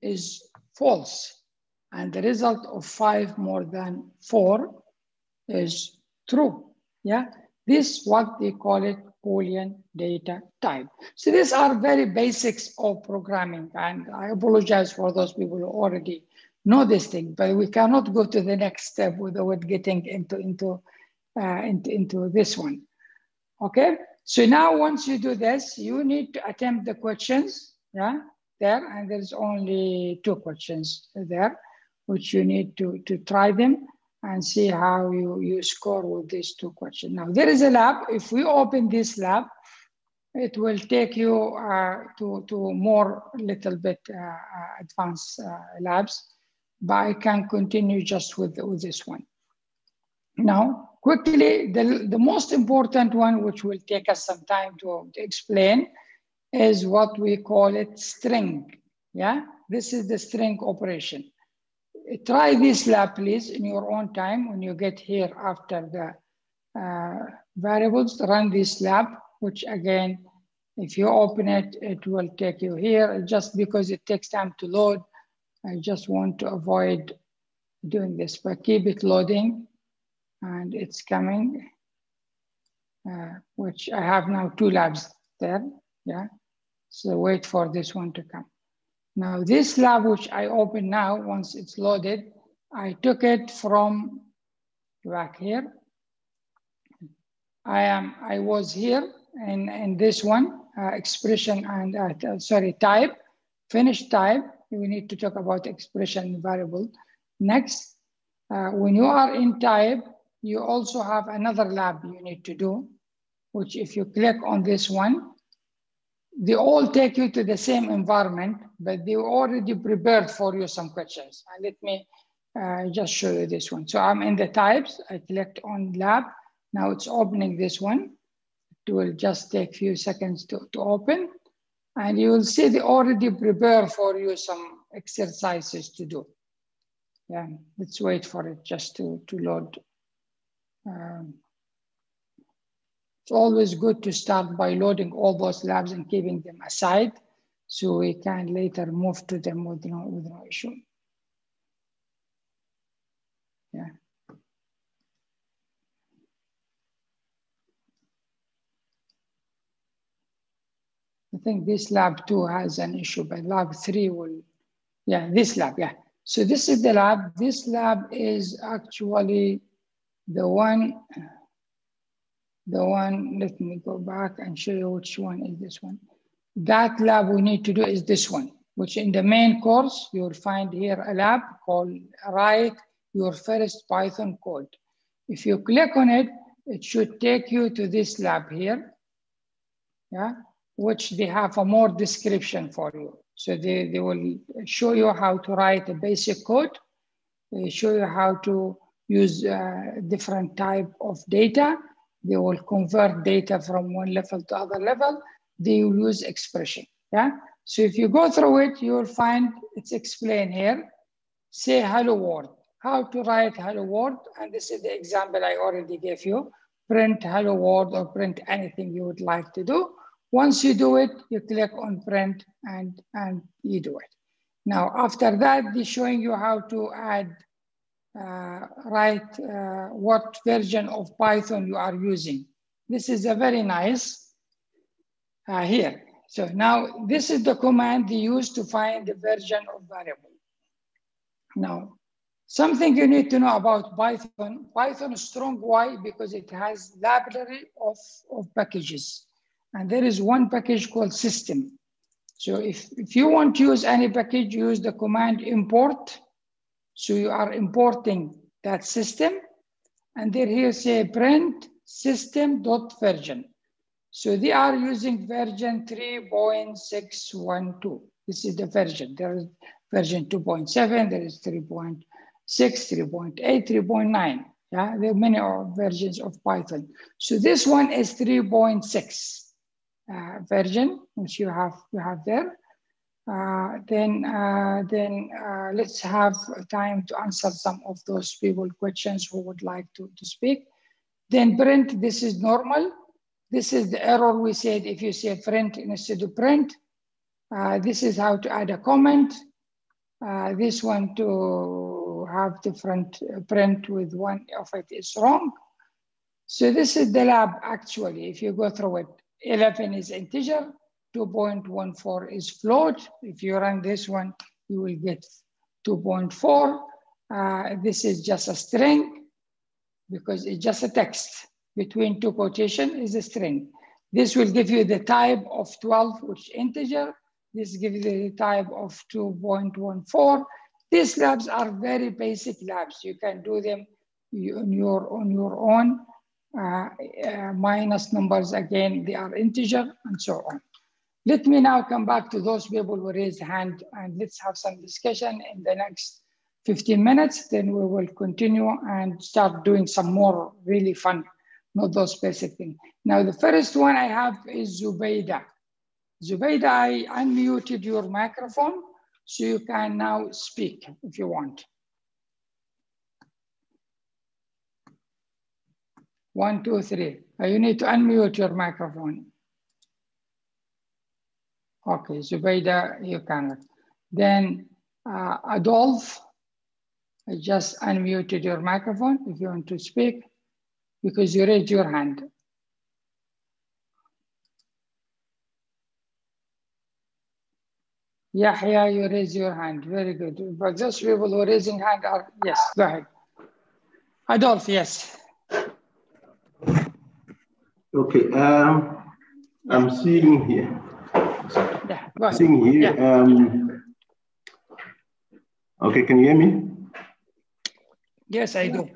is false. And the result of 5 more than 4 is true, yeah? This is what they call it Boolean data type. So these are very basics of programming. And I apologize for those people who already know this thing, but we cannot go to the next step without getting into this one, okay? So now once you do this, you need to attempt the questions, yeah, there, and there's only 2 questions there, which you need to try them and see how you score with these 2 questions. Now there is a lab. If we open this lab, it will take you to more little bit advanced labs, but I can continue just with this one. Now, quickly, the most important one, which will take us some time to explain, is what we call it string, yeah? This is the string operation. Try this lab, please, in your own time. When you get here after the variables, run this lab, which again, if you open it, it will take you here. Just because it takes time to load, I just want to avoid doing this, but keep it loading. And it's coming, which I have now 2 labs there, yeah? So wait for this one to come. Now this lab, which I open now, once it's loaded, I took it from back here. I was here in this one, expression and, sorry, type, finish type. We need to talk about expression variable. Next, when you are in type, you also have another lab you need to do, which if you click on this one, they all take you to the same environment, but they already prepared for you some questions. And let me just show you this one. So I'm in the types, I clicked on lab. Now it's opening this one. It will just take a few seconds to open. And you will see they already prepare for you some exercises to do. Yeah, let's wait for it just to load. It's always good to start by loading all those labs and keeping them aside so we can later move to them with no issue. Yeah. I think this lab 2 has an issue, but lab 3 will, yeah, this lab, yeah. So this is the lab. This lab is actually the one, let me go back and show you which one is this one. That lab we need to do is this one, which in the main course, you'll find here a lab called Write Your First Python Code. If you click on it, it should take you to this lab here, yeah, which they have a more description for you. So they will show you how to write a basic code. They show you how to use different type of data. They will convert data from one level to other level. They will use expression, yeah? So if you go through it, you will find it's explained here. Say hello world, how to write hello world. And this is the example I already gave you. Print hello world or print anything you would like to do. Once you do it, you click on print and you do it. Now, after that, they're showing you how to add, write what version of Python you are using. This is a very nice here. So now this is the command they use to find the version of variable. Now, something you need to know about Python. Python is strong. Why? Because it has library of packages. And there is one package called system. So if you want to use any package, use the command import. So you are importing that system. And then here say print system.version. So they are using version 3.612. This is the version. There is version 2.7, there is 3.6, 3.8, 3.9. Yeah, there are many versions of Python. So this one is 3.6 version, which you have there. Then let's have time to answer some of those people questions who would like to speak. Then print, this is normal. This is the error we said if you say print instead of print. This is how to add a comment. This one to have different print with one of it is wrong. So this is the lab actually, if you go through it. 11 is integer, 2.14 is float. If you run this one, you will get 2.4. This is just a string because it's just a text. Between two quotation is a string. This will give you the type of 12, which integer. This gives you the type of 2.14. These labs are very basic labs. You can do them on your own. Minus numbers, again, they are integer and so on. Let me now come back to those people who raised hand and let's have some discussion in the next 15 minutes. Then we will continue and start doing some more really fun, not those basic things. Now, the first one I have is Zubayda. Zubayda, I unmuted your microphone, so you can now speak if you want. 1, 2, 3. You need to unmute your microphone. Okay, Zubayda, you cannot. Then Adolf, I just unmuted your microphone if you want to speak, because you raised your hand. Yahya, you raise your hand. Very good. But those people who are raising hand are, yes, go ahead. Adolf, yes. Okay, I'm seeing here. Yeah, go ahead. Seeing here. Yeah. Okay, can you hear me? Yes, I do.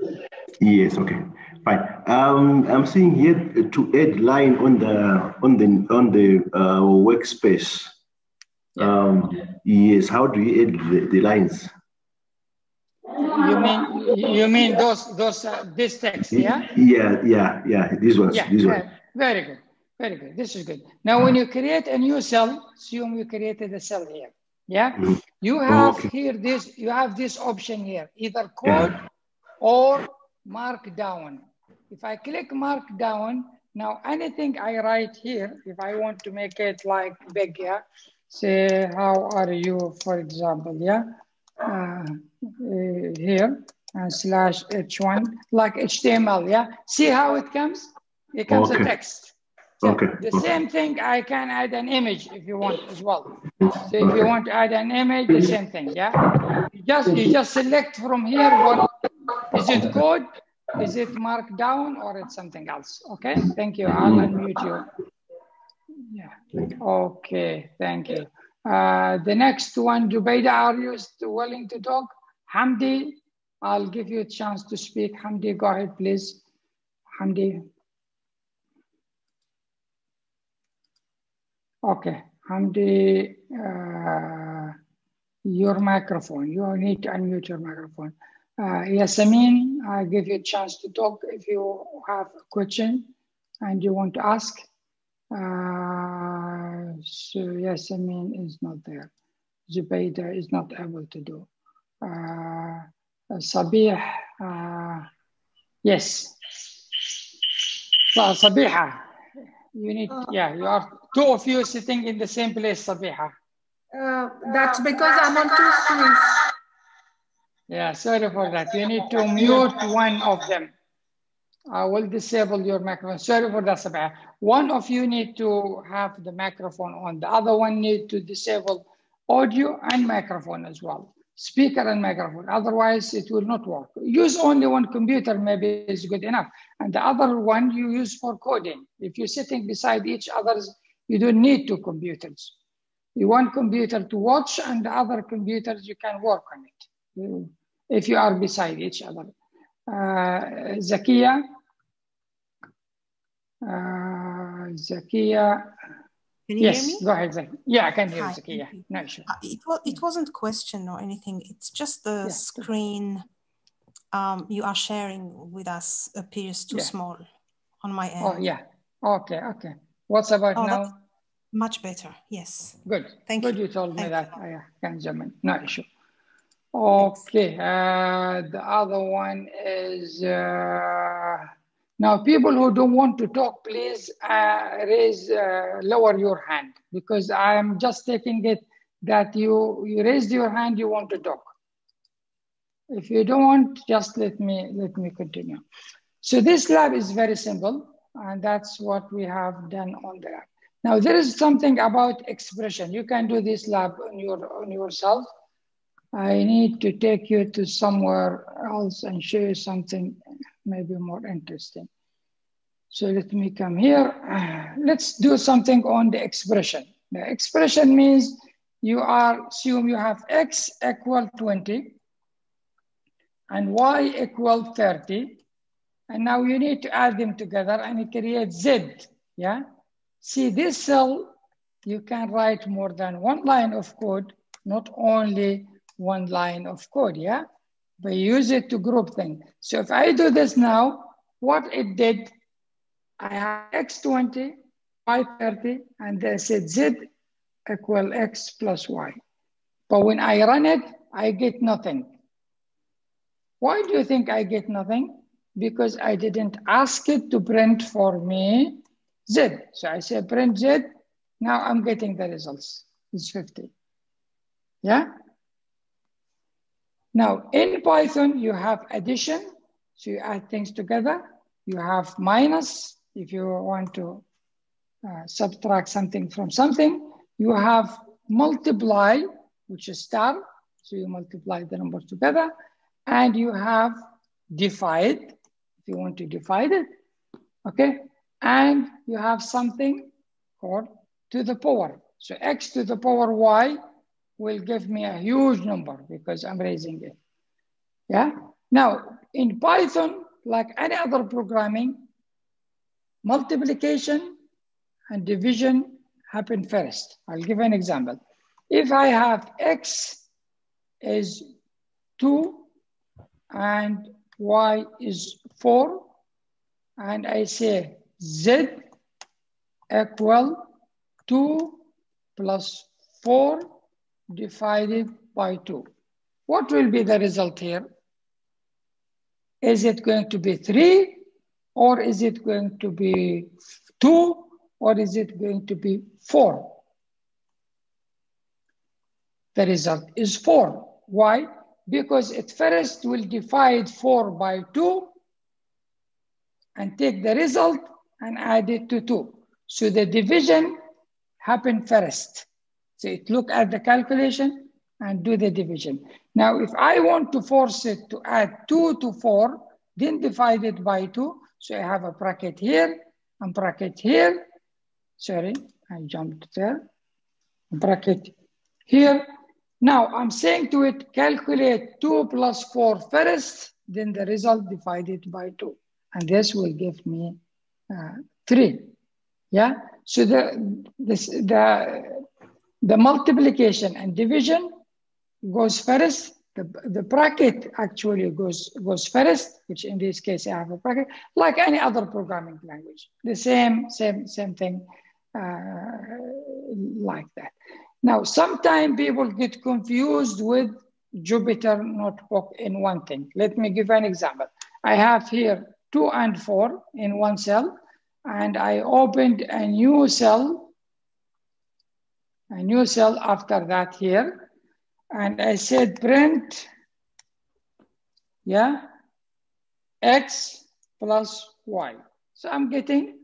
Yes, okay, fine. I'm seeing here to add line on the workspace. Yeah. Yes, how do you add the lines? You mean this text, yeah? Yeah. These ones. Yeah, These ones. very good. Very good. This is good. Now, when you create a new cell, assume you created a cell here. Yeah. You have here this, you have this option here, either code or markdown. If I click markdown, now anything I write here, if I want to make it like big, yeah, say, how are you, for example, yeah, here, and slash h1, like HTML, yeah. See how it comes? It comes a text. So the same thing, I can add an image if you want as well. So if you want to add an image, the same thing, yeah. You just select from here what is it code, is it markdown, or it's something else. Okay, thank you. I'll unmute you. Yeah. Okay, thank you. The next one, Jubaida, are you still willing to talk? Hamdi, I'll give you a chance to speak. Hamdi, go ahead, please. Hamdi. Okay, Hamdi, your microphone. You need to unmute your microphone. Yasamin, I give you a chance to talk if you have a question and you want to ask. So Yasamin is not there. Zubayda is not able to do. Sabih, yes. Sabiha, you need, you are two of you sitting in the same place, Sabiha. That's because I'm on two screens. Yeah, sorry for that. You need to mute one of them. I will disable your microphone. Sorry for that, Sabiha. One of you need to have the microphone on. The other one need to disable audio and microphone as well. Speaker and microphone. Otherwise, it will not work. Use only one computer, maybe is good enough. And the other one you use for coding. If you're sitting beside each other, you don't need two computers. You want computer to watch and the other computers you can work on it if you are beside each other. Zakia. Zakia. Can you hear me? Go ahead, Zakia. Yeah, I can hear Zakia. No issue. It wasn't a question or anything. It's just the screen you are sharing with us appears too small on my end. Oh, yeah. Okay. What's about now? Much better, yes. Good. Thank you. You told me that. I can jump in. No issue. Okay. The other one is now people who don't want to talk, please lower your hand, because I am just taking it that you raised your hand, you want to talk. If you don't want, just let me continue. So this lab is very simple, and that's what we have done on the lab. Now there is something about expression. You can do this lab on yourself. I need to take you to somewhere else and show you something maybe more interesting. So let me come here. Let's do something on the expression. The expression means assume you have x equal 20 and y equal 30. And now you need to add them together and create z, yeah? See this cell, you can write more than one line of code, not only one line of code, yeah? But use it to group things. So if I do this now, what it did, I have x20, y30, and I said z equal x plus y. But when I run it, I get nothing. Why do you think I get nothing? Because I didn't ask it to print for me z. So I say print z, now I'm getting the results. It's 50. Yeah? Now in Python, you have addition. So you add things together. You have minus, if you want to subtract something from something. You have multiply, which is star. So you multiply the numbers together. And you have divide, if you want to divide it, okay? And you have something called to the power. So x to the power y will give me a huge number because I'm raising it, yeah? Now, in Python, like any other programming, multiplication and division happen first. I'll give an example. If I have x is 2 and y is 4, and I say z equal 2 plus 4 divided by 2. What will be the result here? Is it going to be 3, or is it going to be 2, or is it going to be 4? The result is 4. Why? Because it first will divide 4 by 2 and take the result and add it to 2. So the division happened first. So it look at the calculation and do the division. Now, if I want to force it to add 2 to 4, then divide it by 2. So I have a bracket here and bracket here. Sorry, I jumped there. Bracket here. Now I'm saying to it, calculate 2 plus 4 first, then the result divided by 2. And this will give me 3. Yeah. So the multiplication and division goes first. The bracket actually goes first, which in this case I have a bracket, like any other programming language. The same thing like that. Now, sometimes people get confused with Jupyter Notebook in one thing. Let me give an example. I have here 2 and 4 in one cell, and I opened a new cell after that here, and I said print, yeah, x plus y. So I'm getting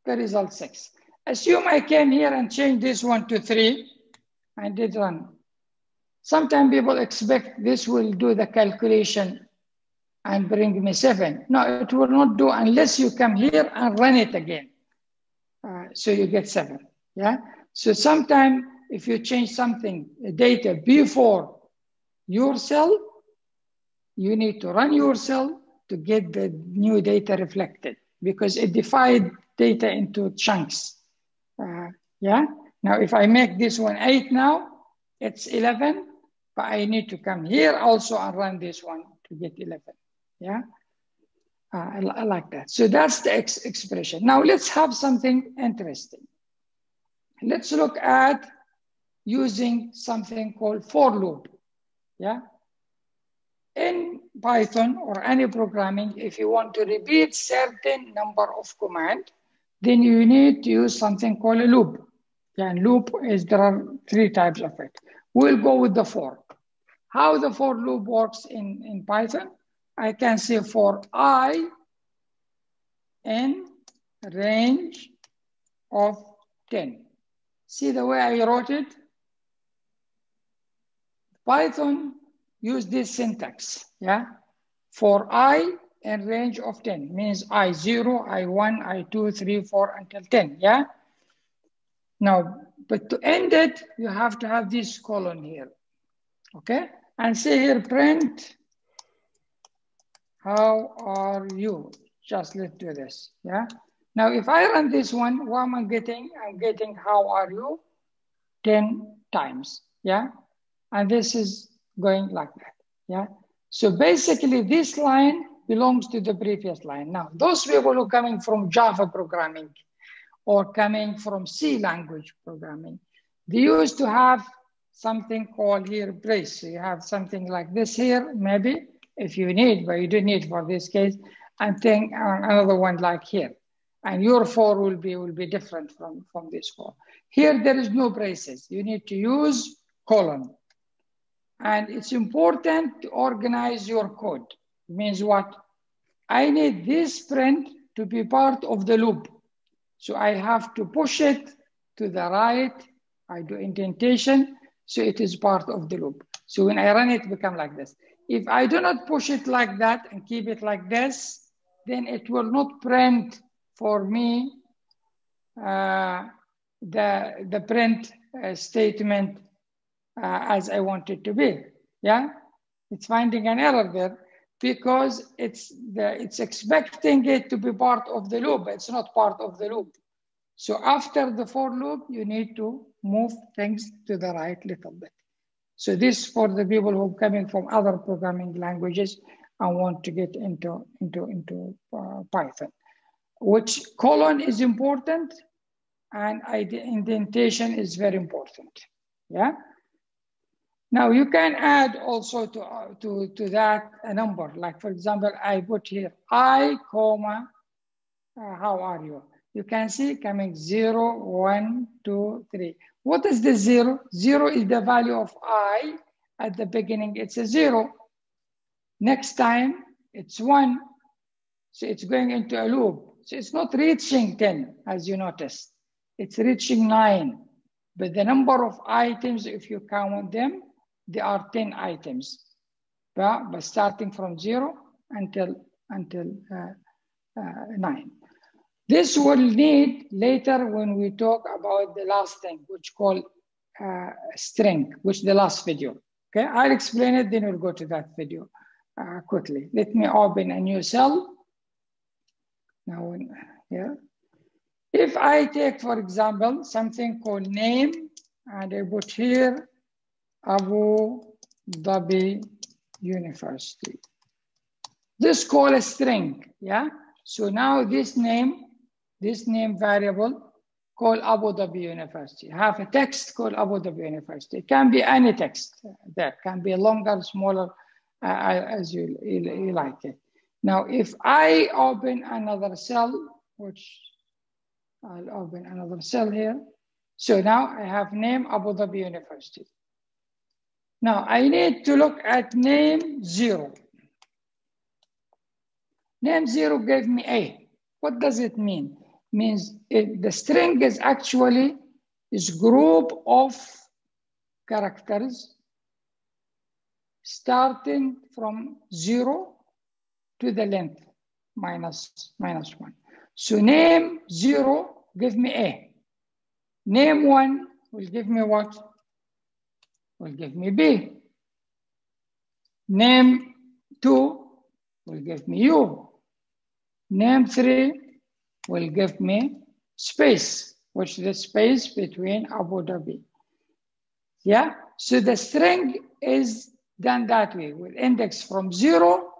the result 6. Assume I came here and changed this one to 3 and did run. Sometimes people expect this will do the calculation and bring me 7. No, it will not do unless you come here and run it again. So you get 7, yeah? So sometimes if you change something, data before your cell, you need to run your cell to get the new data reflected because it divides data into chunks. Yeah. Now, if I make this one 8 now, it's 11, but I need to come here also and run this one to get 11. Yeah. I like that. So that's the expression. Now let's have something interesting. Let's look at using something called for loop. Yeah. In Python or any programming, if you want to repeat certain number of commands, then you need to use something called a loop. Yeah, and loop is, there are 3 types of it. We'll go with the for. How the for loop works in Python, I can say for I in range of 10. See the way I wrote it? Python use this syntax, yeah? For I in range of 10, means I0, I1, I2, 3, 4, until 10, yeah? Now, but to end it, you have to have this colon here, okay? And say here, print, how are you? Just let's do this, yeah? Now, if I run this one, what am I getting? I'm getting how are you 10 times, yeah? And this is going like that, yeah? So basically this line belongs to the previous line. Now, those people who are coming from Java programming or coming from C language programming, they used to have something called here brace. So you have something like this here, maybe, if you need, but you don't need for this case, and then another one like here. And your for will be different from this for. Here, there is no braces. You need to use colon. And it's important to organize your code. It means what? I need this print to be part of the loop. So I have to push it to the right. I do indentation, so it is part of the loop. So when I run it, it becomes like this. If I do not push it like that and keep it like this, then it will not print for me the print statement as I want it to be. Yeah, it's finding an error there. because it's expecting it to be part of the loop. It's not part of the loop. So after the for loop, you need to move things to the right little bit. So this for the people who are coming from other programming languages and want to get into Python, which colon is important and indentation is very important. Yeah. Now you can add also to that a number. Like for example, I put here I, comma, how are you? You can see coming 0, 1, 2, 3. What is the 0? 0 is the value of I. At the beginning, it's a 0. Next time, it's 1. So it's going into a loop. So it's not reaching 10, as you noticed. It's reaching 9. But the number of items, if you count them, they are 10 items. But starting from 0 until 9. This will need later when we talk about the last thing, which called string, which the last video. Okay, I'll explain it, then we'll go to that video quickly. Let me open a new cell. Now, here. If I take, for example, something called name, and I put here Abu Dhabi University. This call a string, yeah? So now this name variable called Abu Dhabi University. Have a text called Abu Dhabi University. It can be any text. That can be longer, smaller, as you like it. Now, if I open another cell, which I'll open another cell here. So now I have name Abu Dhabi University. Now I need to look at name 0. Name 0 gave me A. What does it mean? It means the string is actually is group of characters starting from 0 to the length minus 1. So name 0 give me A. Name 1 will give me what? Will give me B. Name 2 will give me U. Name 3 will give me space, which is the space between Abu Dhabi. Yeah, so the string is done that way, with index from 0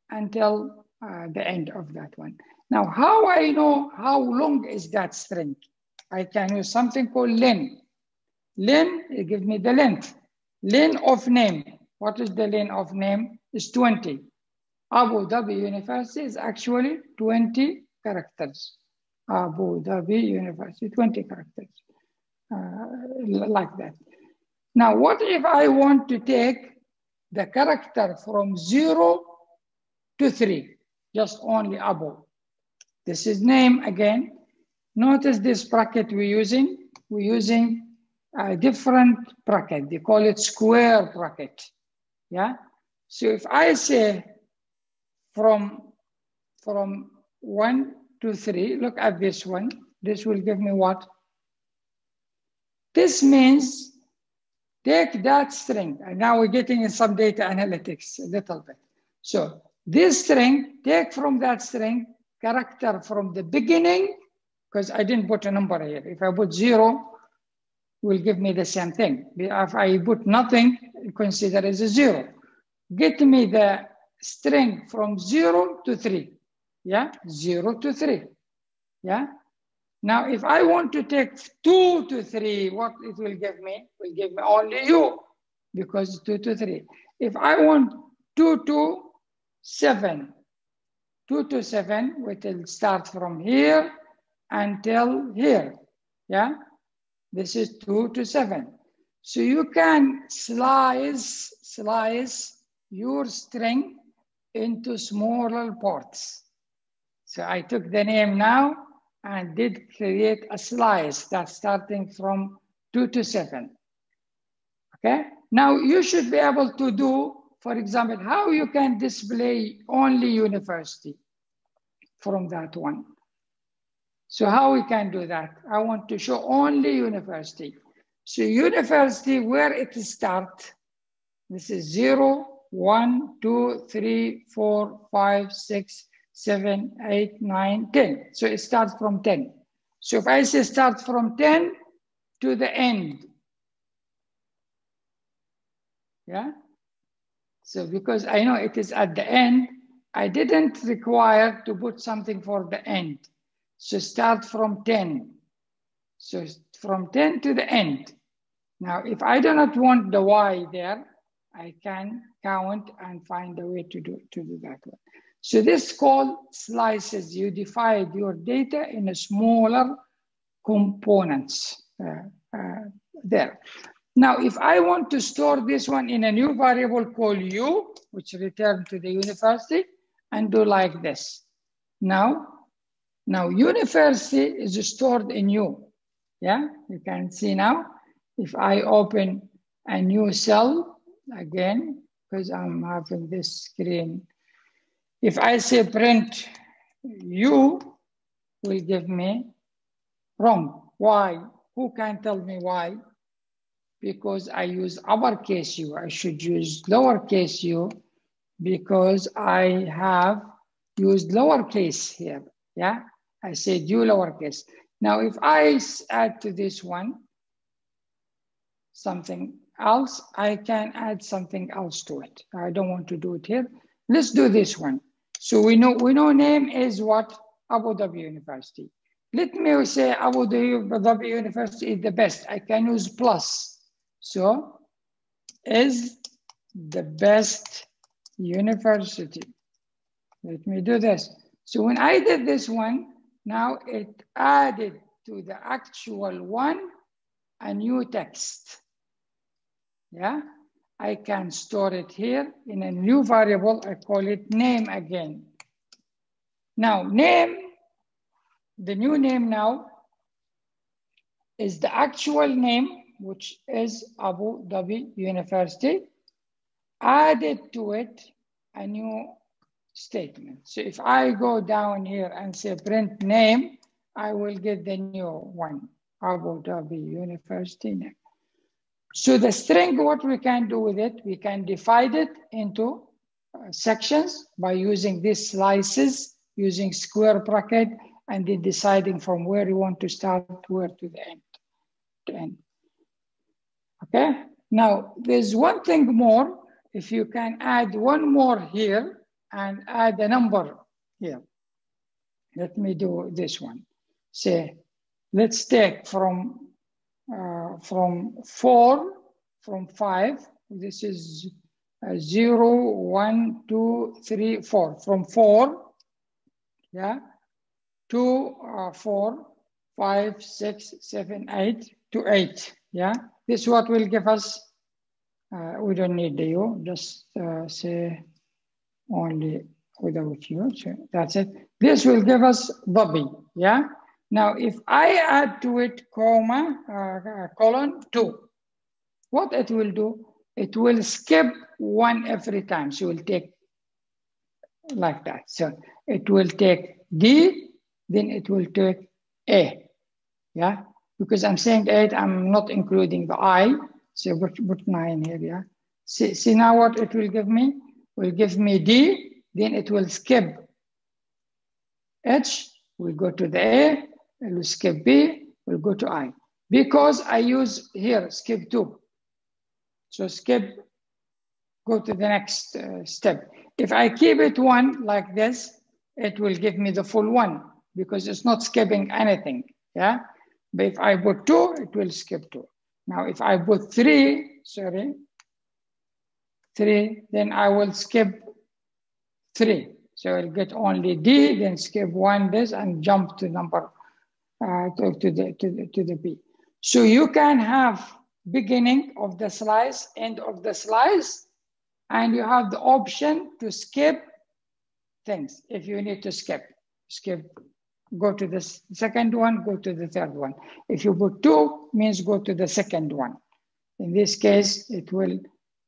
until the end of that one. Now, how I know how long is that string? I can use something called len. Len, it gives me the length. Len of name. What is the len of name? It's 20. Abu Dhabi University is actually 20 characters. Abu Dhabi University, 20 characters. Like that. Now, what if I want to take the character from 0 to 3? Just only Abu. This is name again. Notice this bracket we're using. We're using a different bracket. They call it square bracket. Yeah. So if I say from 1 to 3, look at this one. This will give me what? This means take that string, and now we're getting in some data analytics a little bit. So this string, take from that string character from the beginning, because I didn't put a number here. If I put 0, will give me the same thing. If I put nothing, consider as a 0. Get me the string from 0 to 3. Yeah, 0 to 3. Yeah. Now, if I want to take 2 to 3, what it will give me? It will give me only U, because it's 2 to 3. If I want 2 to 7, 2 to 7, which will start from here until here. Yeah, this is 2 to 7. So you can slice your string into smaller parts. So I took the name now and did create a slice that's starting from 2 to 7. Okay, now you should be able to do, for example, how you can display only university from that one. So how we can do that? I want to show only university. So university, where it starts, this is 0, 1, 2, 3, 4, 5, 6, 7, 8, 9, 10. So it starts from 10. So if I say start from 10 to the end, yeah? So because I know it is at the end, I didn't require to put something for the end. So start from 10. So from 10 to the end. Now, if I do not want the Y there, I can count and find a way to do that one. So this is called slices. You divide your data in a smaller components there. Now, if I want to store this one in a new variable called U, which return to the university, and do like this. Now university is stored in U. Yeah, you can see now. If I open a new cell again, because I'm having this screen, if I say print U, will give me wrong. Why? Who can tell me why? Because I use uppercase U. I should use lowercase u because I have used lowercase here. Yeah, I said U lowercase. Now, if I add to this one something else, I can add something else to it. I don't want to do it here. Let's do this one. So we know name is what? Abu Dhabi University. Let me say Abu Dhabi University is the best. I can use plus. So is the best university. Let me do this. So when I did this one, now it added to the actual one a new text. Yeah, I can store it here in a new variable. I call it name again. Now name, the new name now is the actual name, which is Abu Dhabi University. Added to it a new statement. So if I go down here and say print name, I will get the new one, Abu Dhabi University name. So the string, what we can do with it, we can divide it into sections by using these slices, using square bracket, and then deciding from where you want to start, where to the end. Okay, now there's one thing more. If you can add one more here and add a number here. Let me do this one. Say, let's take from 5. This is 0, 1, 2, 3, 4. From 4, yeah, to 4, 5, 6, 7, 8 to 8. Yeah, this is what will give us. We don't need the U. Just say only without U. So that's it. This will give us Dhabi. Yeah. Now, if I add to it comma, colon 2, what it will do, it will skip 1 every time. So it will take like that. So it will take D, then it will take A. Yeah, because I'm saying 8, I'm not including the I. So put 9 here. Yeah. See now what it will give me? It will give me D, then it will skip H, will go to the A, it will skip B, will go to I. Because I use here skip 2. So skip, go to the next step. If I keep it 1 like this, it will give me the full 1 because it's not skipping anything. Yeah. But if I put 2, it will skip 2. Now, if I put 3, then I will skip 3. So I'll get only D, then skip 1 this and jump to number to the B. So you can have beginning of the slice, end of the slice, and you have the option to skip things. If you need to skip, go to the second one, go to the third one. If you put 2, means go to the second one. In this case, it will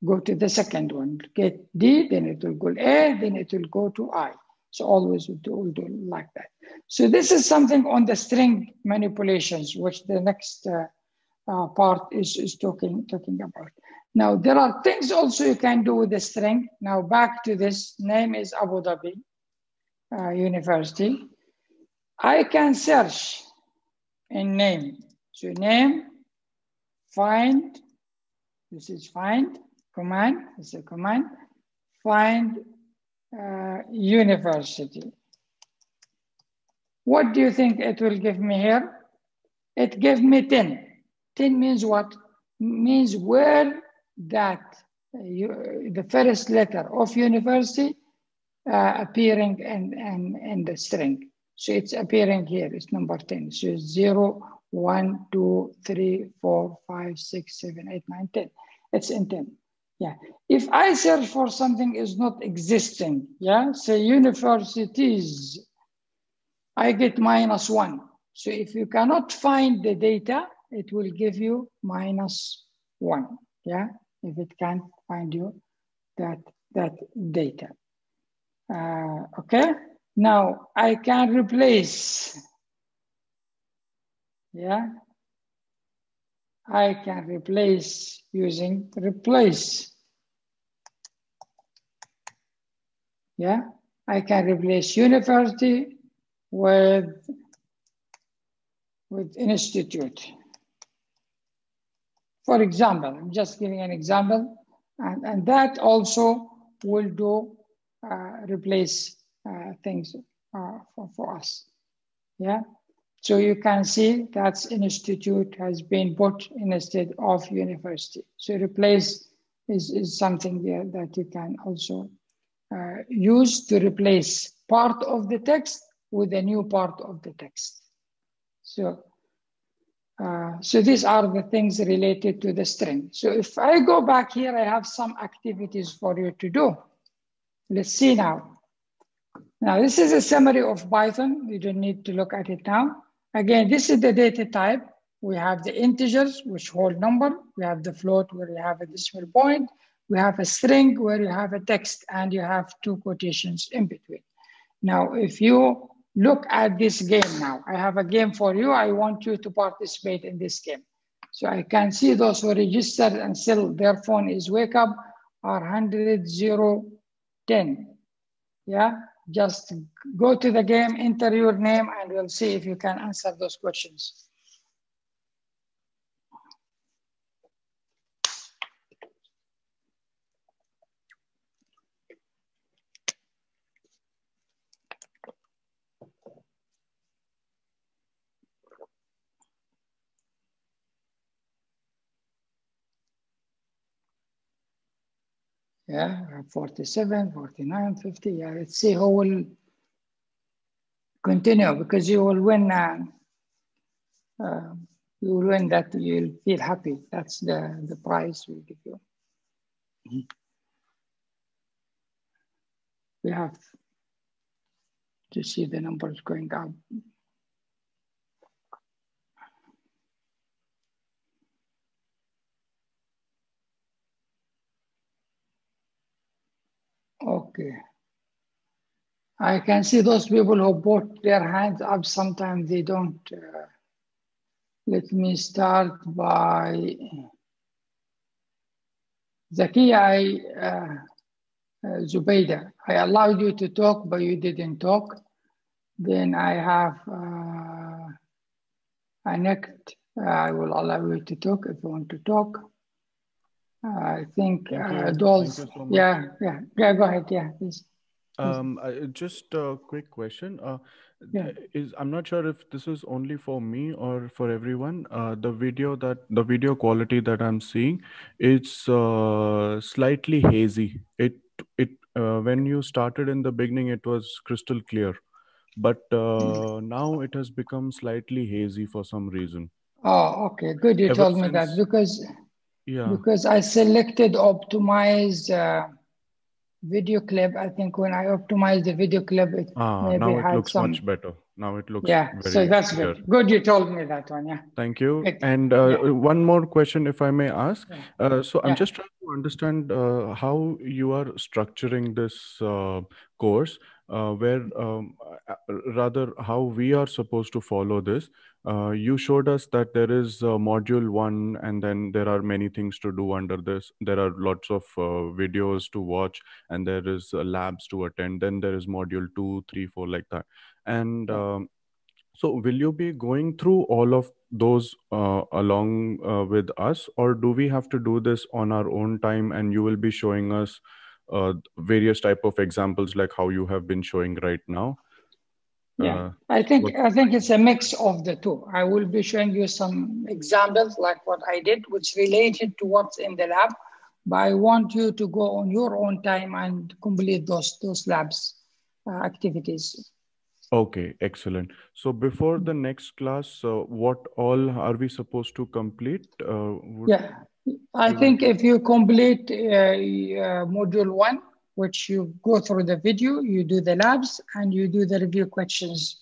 go to the second one. Get D, then it will go A, then it will go to I. So always we'll do like that. So this is something on the string manipulations, which the next part is talking about. Now, there are things also you can do with the string. Now, back to this, name is Abu Dhabi University. I can search in name. So name, find, this is find, command, this is a command, find university. What do you think it will give me here? It gave me 10. 10 means what? Means where that the first letter of university appearing in the string. So it's appearing here, it's number 10. So 0, 1, 2, 3, 4, 5, 6, 7, 8, 9, 10. It's in 10. Yeah. If I search for something is not existing, yeah, say universities, I get -1. So if you cannot find the data, it will give you -1. Yeah, if it can't find you that data. Okay, now I can replace. Yeah, I can replace using replace. Yeah, I can replace university with institute. For example, I'm just giving an example, and that also will do replace things for us. Yeah, so you can see that institute has been put instead of university. So replace is something there that you can also use to replace part of the text with a new part of the text. So these are the things related to the string. So if I go back here, I have some activities for you to do. Let's see now. Now, this is a summary of Python. You don't need to look at it now. Again, this is the data type. We have the integers, which hold number. We have the float, where you have a decimal point. We have a string, where you have a text, and you have 2 quotations in between. Now, if you look at this game now, I have a game for you. I want you to participate in this game. So I can see those who registered and still their phone is wake up are 100, 0, 10. Yeah, just go to the game, enter your name, and we'll see if you can answer those questions. Yeah, 47, 49, 50. Yeah, let's see who will continue, because you will win. You will win that. You'll feel happy. That's the prize we give you. We have to see the numbers going up. Okay. I can see those people who put their hands up. Sometimes they don't. Let me start by Zakiya. Zubayda, I allowed you to talk, but you didn't talk. Then I have Anek. I will allow you to talk if you want to talk. I think Dolls. Thank you so much. Yeah, go ahead. Yeah, please. Just a quick question. I'm not sure if this is only for me or for everyone. The video quality that I'm seeing, it's slightly hazy. When you started in the beginning, it was crystal clear, but now it has become slightly hazy for some reason. Oh, okay, good. You told me that because I selected optimize video clip. I think when I optimized the video clip, it maybe now it had looks some... much better. Now it looks very so that's clear. Good you told me that one. Yeah, thank you. And one more question, if I may ask. So I'm just trying to understand how you are structuring this course. where rather how we are supposed to follow this. You showed us that there is module 1, and then there are many things to do under this. There are lots of videos to watch, and there is labs to attend. Then there is module 2, 3, 4, like that. And so will you be going through all of those along with us, or do we have to do this on our own time, and you will be showing us various type of examples like how you have been showing right now? Yeah, I think it's a mix of the two. I will be showing you some examples like what I did, which related to what's in the lab, but I want you to go on your own time and complete those labs activities. Okay, excellent. So before the next class, what all are we supposed to complete? I think if you complete module 1, which you go through the video, you do the labs, and you do the review questions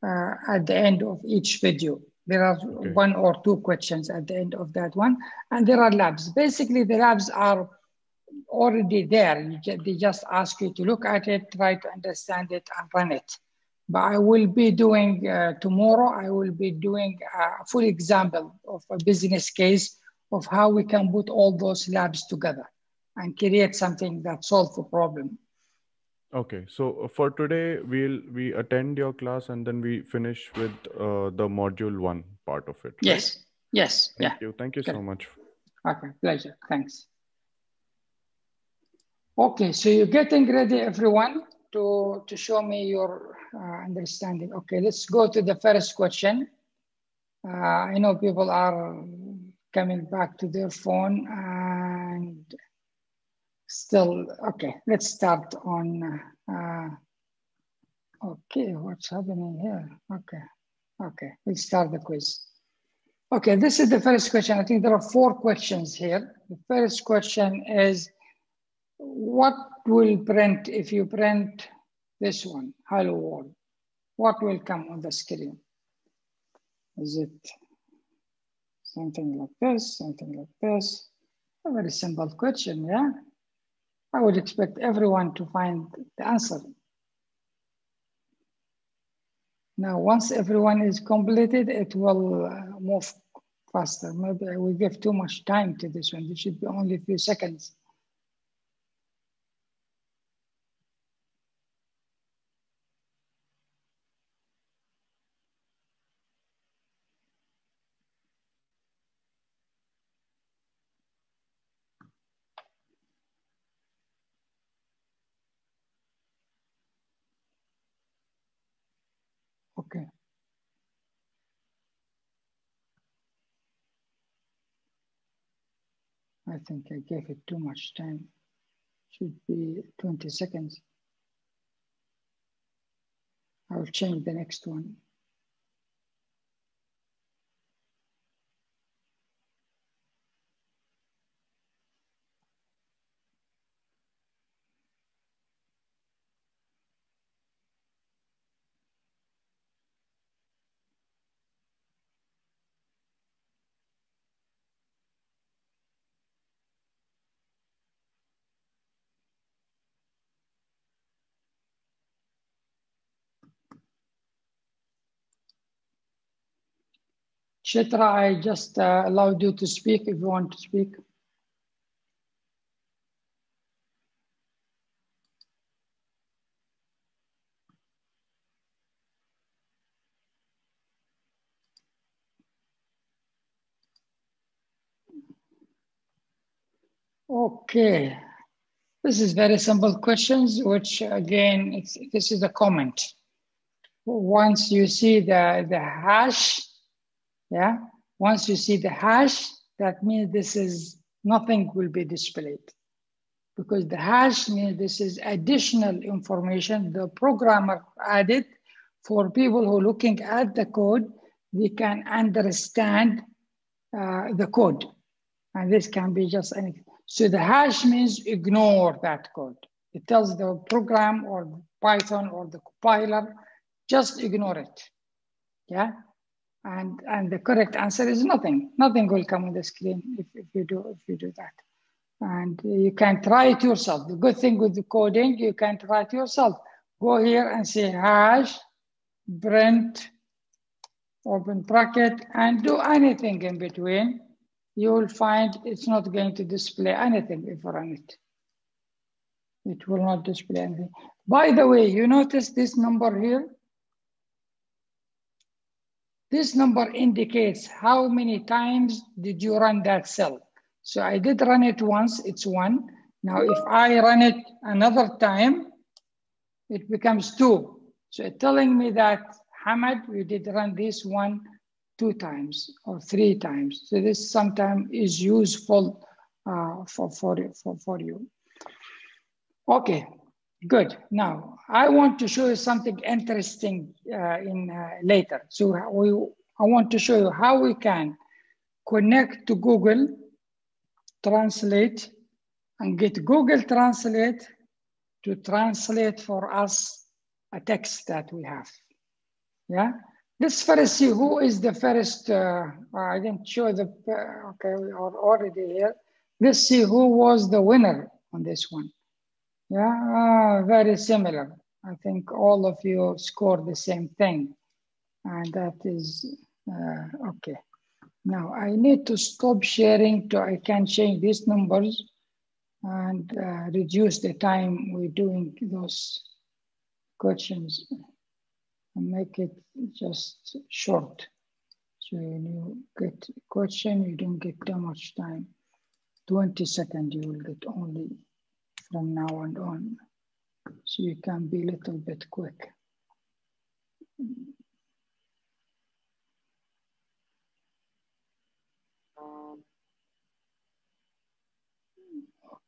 at the end of each video. There are 1 or 2 questions at the end of that one, and there are labs. Basically, the labs are already there. They just ask you to look at it, try to understand it, and run it. But I will be doing, tomorrow, I will be doing a full example of a business case of how we can put all those labs together and create something that solves the problem. Okay, so for today, we attend your class and then we finish with the module 1 part of it, right? Yes, yes. Thank you so much. Okay, pleasure, thanks. Okay, so you're getting ready, everyone, to show me your understanding. Okay, let's go to the first question. I know people are coming back to their phone and still, okay, let's start on, okay, what's happening here? Okay, let's start the quiz. Okay, this is the first question. I think there are 4 questions here. The first question is, what will print if you print this one, hello world? What will come on the screen? Is it something like this, something like this? A very simple question, yeah? I would expect everyone to find the answer. Now, once everyone is completed, it will move faster. Maybe I will give too much time to this one. It should be only a few seconds. Okay. I think I gave it too much time. Should be 20 seconds. I'll change the next one. Chitra, I just allowed you to speak if you want to speak. Okay, this is very simple questions, which again, this is a comment. Once you see the hash, yeah, once you see the hash, that means this is nothing will be displayed, because the hash means this is additional information the programmer added for people who are looking at the code, they can understand the code. And this can be just anything. So the hash means ignore that code. It tells the program or Python or the compiler, just ignore it, yeah? And the correct answer is nothing. Nothing will come on the screen if you do that. And you can try it yourself. The good thing with the coding, you can try it yourself. go here and say hash print open bracket and do anything in between. You will find it's not going to display anything if you run it. It will not display anything. By the way, you notice this number here? This number indicates how many times did you run that cell. So I did run it once, it's 1. Now if I run it another time, it becomes 2. So it's telling me that Hamad, we did run this 1, 2 times or 3 times. So this sometimes is useful for you. Okay, good. Now I want to show you something interesting later. So I want to show you how we can connect to Google Translate and get Google Translate to translate for us a text that we have. Yeah, let's first see who is the first. I didn't show the. Okay, we are already here. Let's see who was the winner on this one. Yeah, very similar. I think all of you scored the same thing, and that is okay. Now I need to stop sharing so I can change these numbers and reduce the time we're doing those questions and make it just short. So when you get a question, you don't get too much time. 20 seconds you will get only from now and on. So you can be a little bit quick.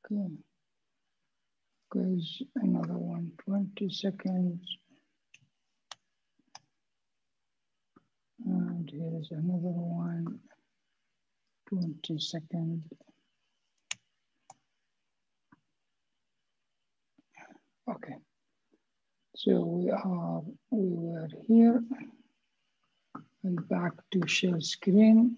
Okay. There's another one, 20 seconds. And here's another one, 20 seconds. Okay, so we were here and back to share screen.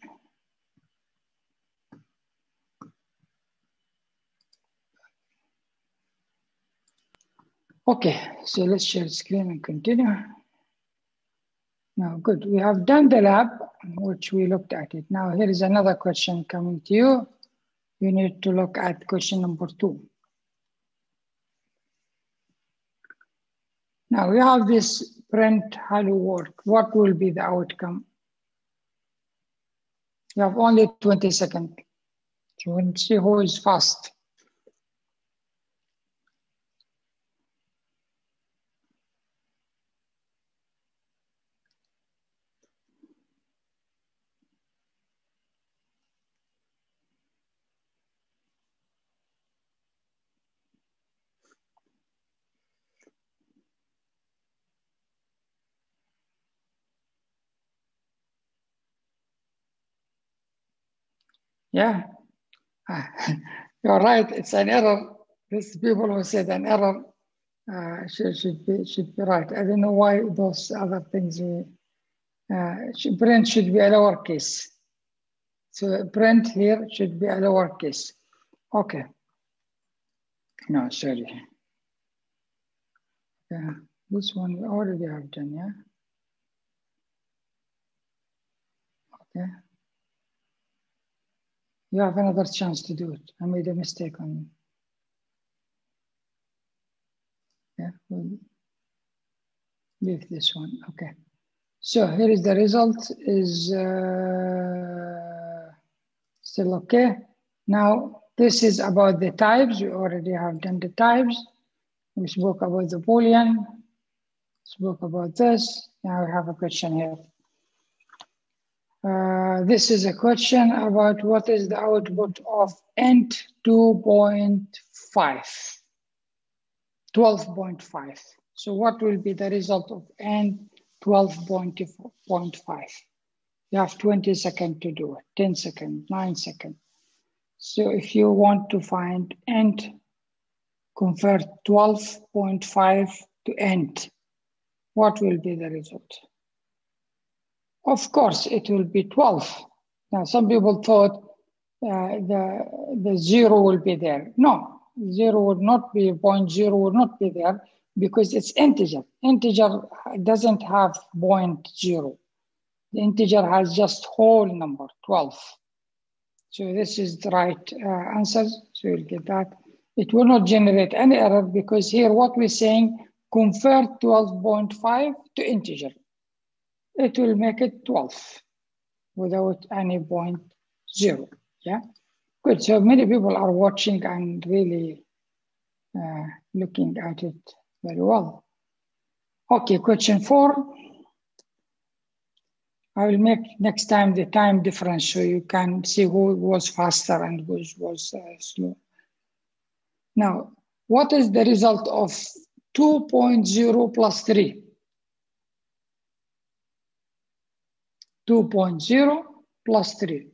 Okay, so let's share screen and continue. Now, good, we have done the lab, which we looked at it. Now, here is another question coming to you. You need to look at question number 2. Now, we have this print hello world. What will be the outcome? You have only 20 seconds. So we'll see who is fast. Yeah, you're right. It's an error. These people who said an error should be right. I don't know why those other things. Print should be a lowercase. So print here should be a lowercase. Okay. No, sorry. Yeah, this one we already have done. Yeah. Okay. You have another chance to do it. I made a mistake on. Yeah, we'll leave this one. Okay. So here is the result. Is still okay. Now this is about the types. We already have done the types. We spoke about the Boolean. Spoke about this. Now we have a question here. This is a question about what is the output of int 2.5, 12.5. So what will be the result of int 12.5? You have 20 seconds to do it, 10 seconds, 9 seconds. So if you want to find int, convert 12.5 to int, what will be the result? Of course, it will be 12. Now, some people thought the 0 will be there. No, 0 would not be, 0.0 would not be there because it's integer. Integer doesn't have 0.0. The integer has just whole number, 12. So this is the right answer. So you'll get that. It will not generate any error because here what we're saying, convert 12.5 to integer. It will make it 12 without any 0.0. Yeah, good. So many people are watching and really looking at it very well. Okay, question 4. I will make next time the time difference so you can see who was faster and who was slow. Now, what is the result of 2.0 plus 3? 2.0 plus 3.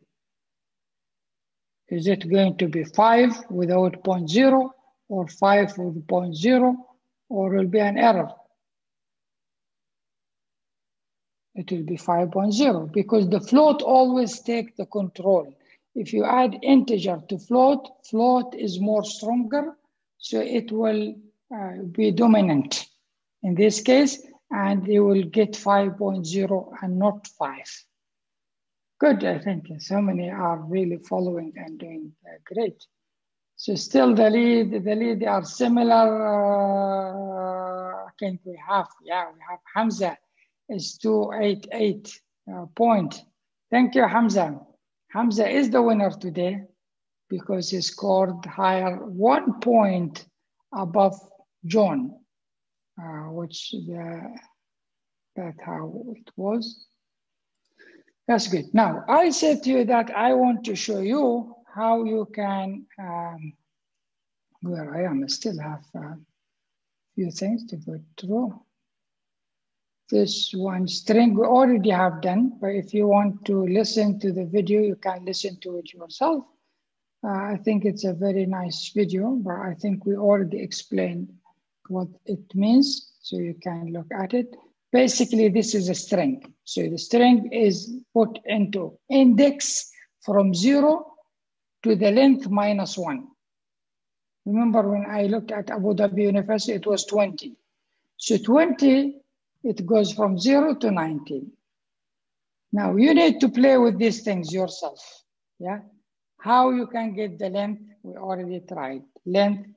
Is it going to be 5 without 0.0 or 5 with 0.0 or will be an error? It will be 5.0 because the float always take the control. If you add integer to float, float is more stronger, so it will be dominant in this case, and you will get 5.0 and not 5. Good, I think so many are really following and doing great. So still the lead are similar. I think we have Hamza is 288 point. Thank you, Hamza. Hamza is the winner today because he scored higher 1 point above John, which that's how it was. That's good. Now, I said to you that I want to show you how you can, where I am, I still have a few things to go through. This one string we already have done, but if you want to listen to the video, you can listen to it yourself. I think it's a very nice video, but I think we already explained what it means, so you can look at it. Basically, this is a string. So the string is put into index from 0 to the length -1. Remember when I looked at Abu Dhabi University, it was 20. So 20, it goes from 0 to 19. Now you need to play with these things yourself. Yeah. How you can get the length, we already tried. Length.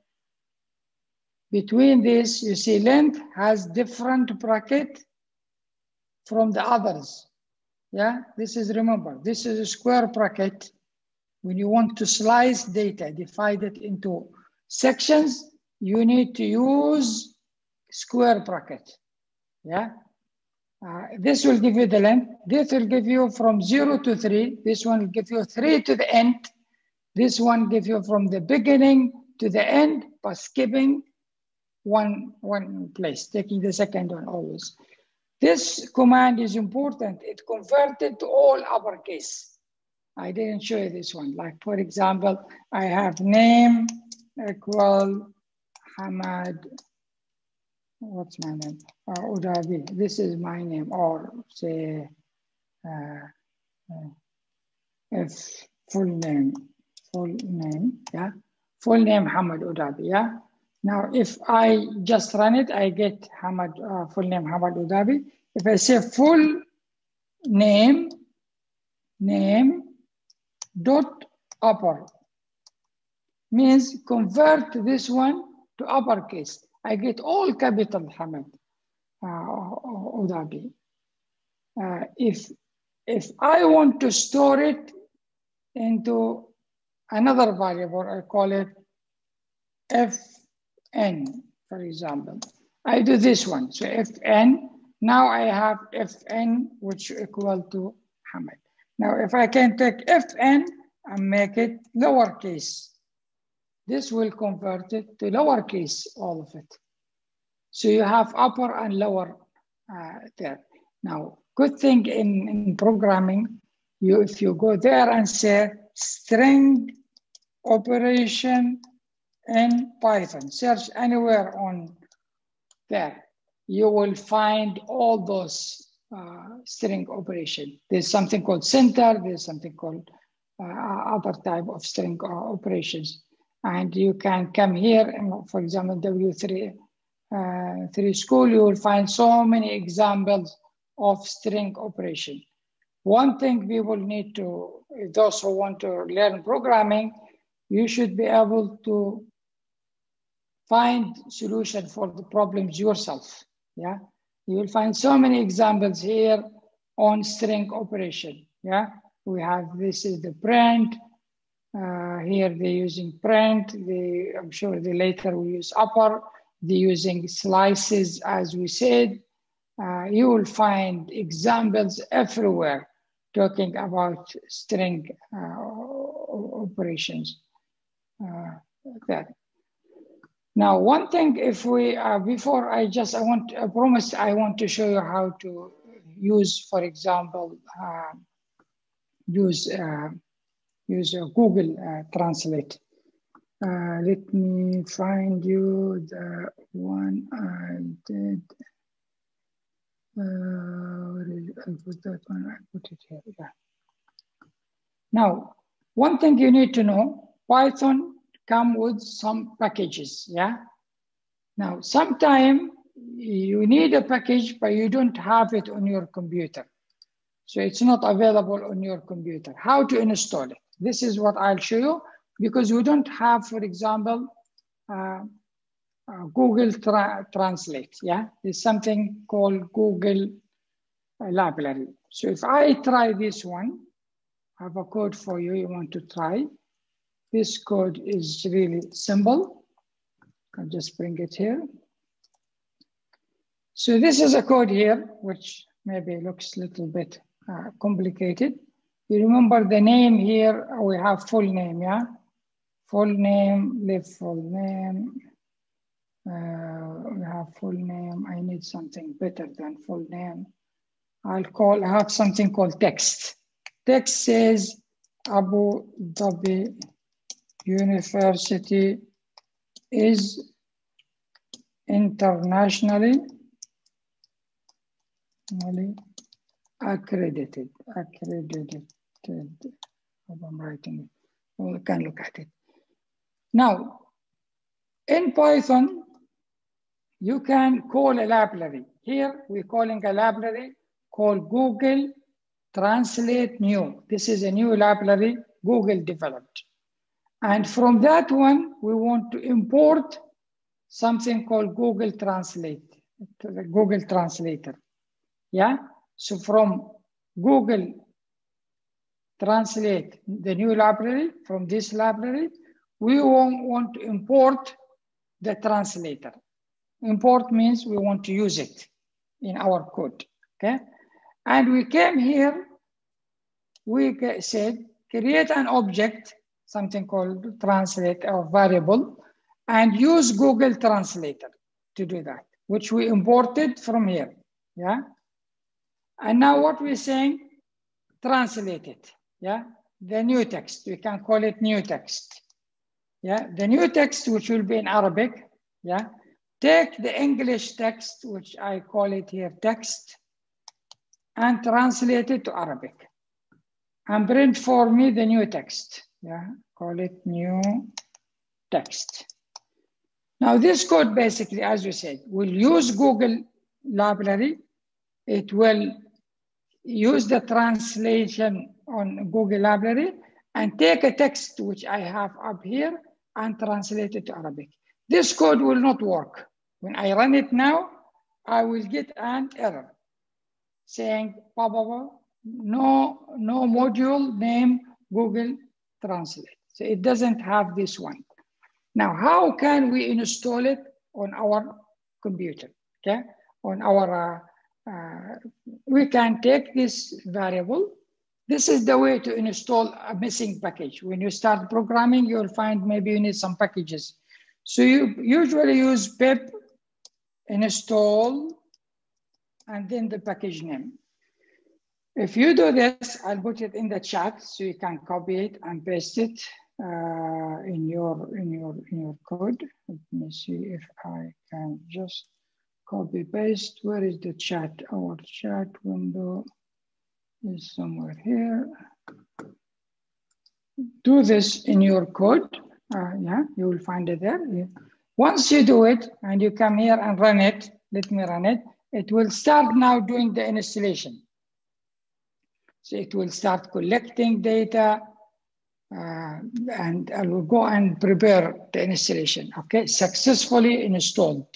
Between this, you see length has different bracket from the others. Yeah, this is, remember, this is a square bracket. When you want to slice data, divide it into sections, you need to use square bracket. Yeah, this will give you the length. This will give you from 0 to 3. This one will give you 3 to the end. This one gives you from the beginning to the end, but skipping one place, taking the second one always. This command is important. It converted to all uppercase. I didn't show you this one. Like for example, I have name equal Hamad. What's my name? Udabi. This is my name, or say if full name, yeah, full name Hamad Udabi, yeah. Now, if I just run it, I get Hamad, full name Hamad Udabi. If I say full name dot upper, means convert this one to uppercase. I get all capital Hamad Udabi. If I want to store it into another variable, I call it Fn, for example. I do this one, so Fn, now I have Fn, which equal to Hamad. Now, if I can take Fn and make it lowercase, this will convert it to lowercase, all of it. So you have upper and lower there. Now, good thing in programming, if you go there and say string operation in Python, search anywhere on there, you will find all those string operation. There's something called center, there's something called other type of string operations. And you can come here and, for example, W3 through school, you will find so many examples of string operation. One thing people need to, those who want to learn programming, you should be able to find solution for the problems yourself. Yeah, you will find so many examples here on string operation. Yeah, we have, this is the print. Here they're using print. I'm sure they later will use upper. They're using slices, as we said. You will find examples everywhere talking about string operations. Now, one thing, if we, before I promise I want to show you how to use, for example, use Google Translate. Let me find you the one I did. I put that one, I put it here, yeah. Now, one thing you need to know, Python come with some packages, yeah? Now, sometimes you need a package, but you don't have it on your computer. So it's not available on your computer. How to install it? This is what I'll show you, because we don't have, for example, Google Translate, yeah? There's something called Google Library. So if I try this one, I have a code for you, you want to try. This code is really simple. I'll just bring it here. So this is a code here, which maybe looks a little bit complicated. You remember the name here, we have full name, yeah? Full name, leave full name. We have full name. I need something better than full name. I have something called text. Text says Abu Dhabi University is internationally accredited. I'm writing it. We can look at it. Now, in Python, you can call a library. Here, we're calling a library called Google Translate New. This is a new library Google developed. And from that one, we want to import something called Google Translate, the Google Translator. Yeah, so from Google Translate, the new library, from this library, we want to import the translator. Import means we want to use it in our code, okay? And we came here, we said, create an object, something called translate or variable, and use Google Translator to do that, which we imported from here, yeah? And now what we're saying, translate it, yeah? The new text, we can call it new text. Yeah, the new text, which will be in Arabic, yeah? Take the English text, which I call it here text, and translate it to Arabic. And print for me the new text, yeah? Call it new text. Now this code basically, as we said, will use Google library. It will use the translation on Google library and take a text, which I have up here, and translate it to Arabic. This code will not work. When I run it now, I will get an error saying, blah, blah, blah, no module name Google Translate. So it doesn't have this one. Now, how can we install it on our computer? Okay, on our, we can take this variable. This is the way to install a missing package. When you start programming, you'll find maybe you need some packages. So you usually use pip install and then the package name. If you do this, I'll put it in the chat so you can copy it and paste it in your code. Let me see if I can just copy paste. Where is the chat? Our chat window is somewhere here. Do this in your code. Yeah, you will find it there. Once you do it and you come here and run it, let me run it, it will start now doing the installation. So it will start collecting data and I will go and prepare the installation, okay? Successfully installed,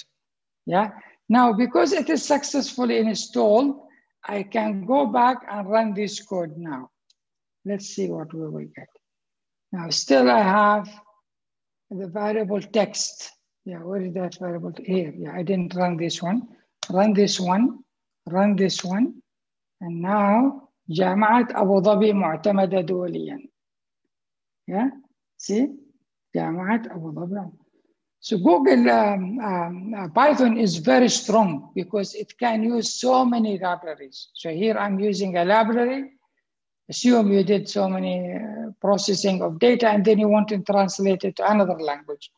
yeah? Now, because it is successfully installed, I can go back and run this code now. Let's see what we will get. Now, still I have the variable text. Yeah, where is that variable? Here, yeah, I didn't run this one. Run this one, run this one. And now, جامعة أبو ظبي معتمدة دوليا. Yeah, see? جامعة أبو ظبي. So Google Python is very strong because it can use so many libraries. So here I'm using a library. Assume you did so many processing of data and then you want to translate it to another language.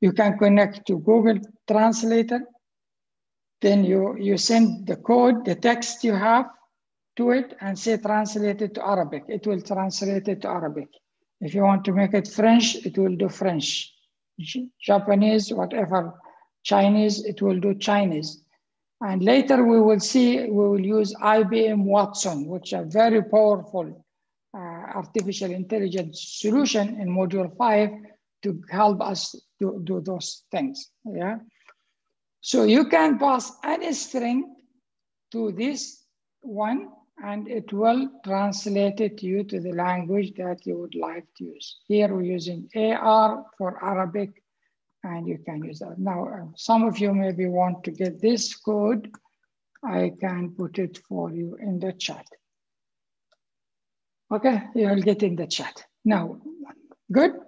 You can connect to Google Translator. Then you send the code, the text you have to it and say translate it to Arabic. It will translate it to Arabic. If you want to make it French, it will do French. Japanese, whatever, Chinese, it will do Chinese. And later we will see, we will use IBM Watson, which is a very powerful artificial intelligence solution in module 5 to help us do those things, yeah? So you can pass any string to this one and it will translate it to you to the language that you would like to use. Here we're using AR for Arabic, and you can use that. Now, some of you maybe want to get this code. I can put it for you in the chat. Okay, you'll get in the chat. Now, good.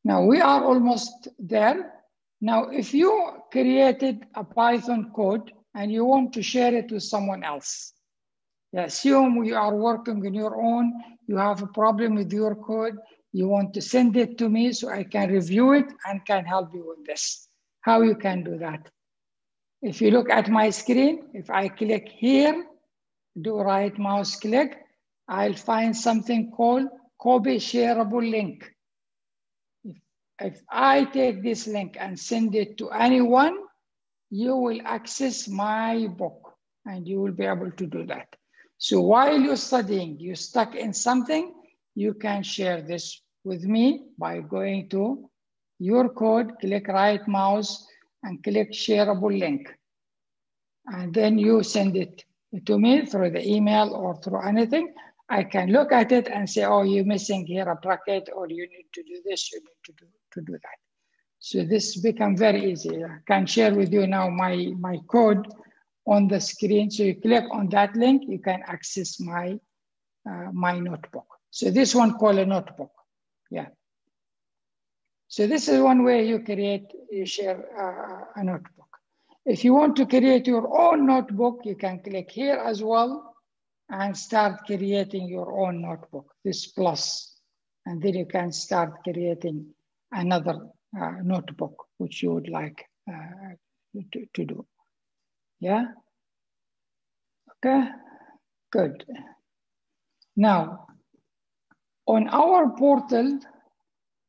Now we are almost there. Now, if you created a Python code and you want to share it with someone else, assume you are working on your own, you have a problem with your code, you want to send it to me so I can review it and can help you with this. How you can do that? If you look at my screen, if I click here, do right mouse click, I'll find something called copy shareable link. If I take this link and send it to anyone, you will access my book and you will be able to do that. So while you're studying, you're stuck in something, you can share this with me by going to your code, click right mouse and click shareable link. And then you send it to me through the email or through anything. I can look at it and say, oh, you're missing here a bracket, or you need to do this, you need to do that. So this becomes very easy. I can share with you now my code on the screen. So you click on that link, you can access my, my notebook. So this one called a notebook, yeah. So this is one way you share a notebook. If you want to create your own notebook, you can click here as well and start creating your own notebook, this plus. And then you can start creating another notebook, which you would like to do. Yeah? Okay, good. Now, on our portal,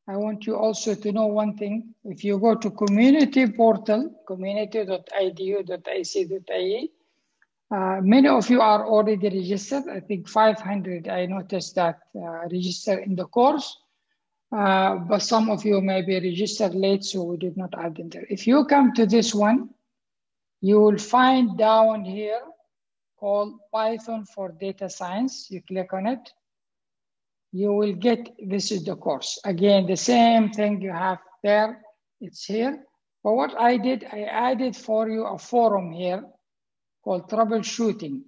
I want you also to know one thing. If you go to community portal, community.edu.ac.ae, many of you are already registered. I think 500, I noticed that registered in the course, but some of you may be registered late, so we did not add them there. If you come to this one, you will find down here called Python for Data Science. You click on it. You will get, this is the course. Again, the same thing you have there, it's here. But what I did, I added for you a forum here called troubleshooting.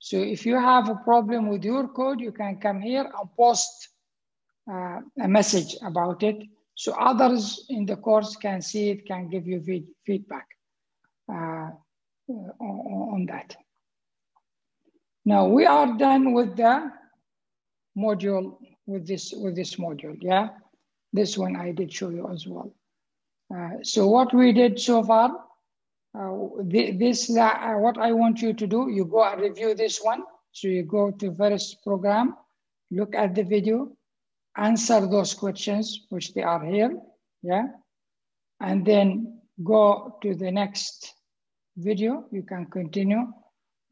So if you have a problem with your code, you can come here and post a message about it. So others in the course can see it, can give you feedback on that. Now we are done with the module, with this module, yeah? This one I did show you as well. So what we did so far, what I want you to do, you go and review this one. So you go to first program, look at the video, answer those questions, which they are here, yeah? and then go to the next video. You can continue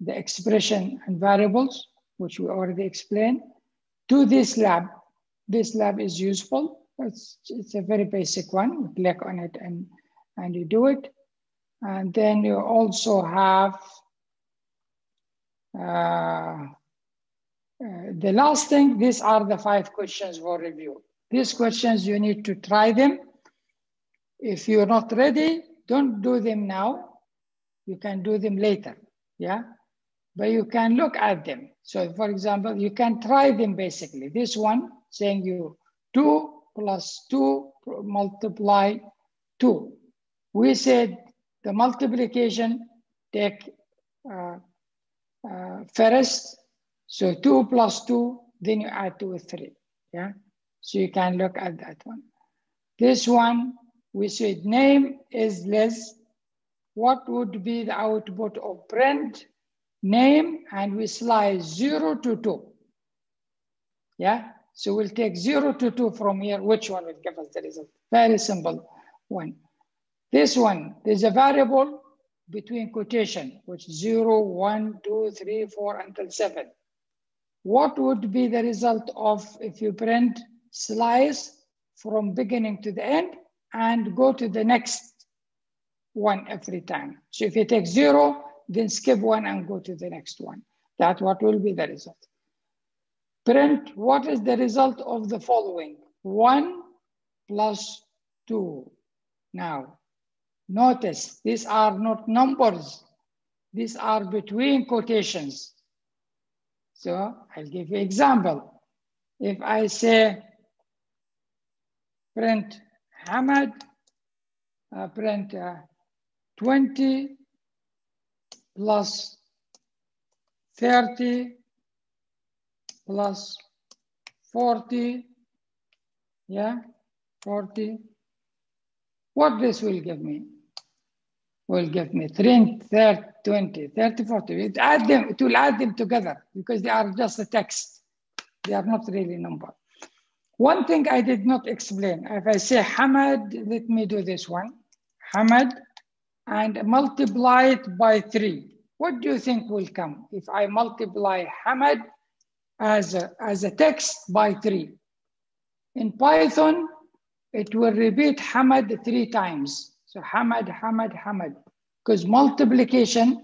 the expression and variables, which we already explained, to this lab. This lab is useful. It's a very basic one. You click on it and you do it. And then you also have the last thing. These are the 5 questions for review. These questions, you need to try them. If you're not ready, don't do them now. You can do them later, yeah? But you can look at them. So for example, you can try them basically. This one saying you 2 plus 2 multiply 2. We said the multiplication take first. So 2 plus 2, then you add 2 with 3, yeah? So you can look at that one. This one, we said name is less. What would be the output of print name? And we slice 0 to 2. Yeah, so we'll take 0 to 2 from here. Which one will give us the result? Very simple one. This one, there's a variable between quotation, which 0, 1, 2, 3, 4 until 7. What would be the result of if you print slice from beginning to the end and go to the next one every time? So if you take 0, then skip 1 and go to the next one. That's what will be the result. Print, what is the result of the following? 1 plus 2. Now, notice these are not numbers. These are between quotations. So I'll give you an example. If I say print Hamad, print 20 plus 30 plus 40, yeah, 40. What this will give me? Will give me 30, 20, 30, 40. It will add them together because they are just a text. They are not really number. One thing I did not explain, if I say Hamad, let me do this one. Hamad, and multiply it by 3. What do you think will come if I multiply Hamad as a text by 3? In Python, it will repeat Hamad 3 times. So Hamad, Hamad, Hamad. Because multiplication,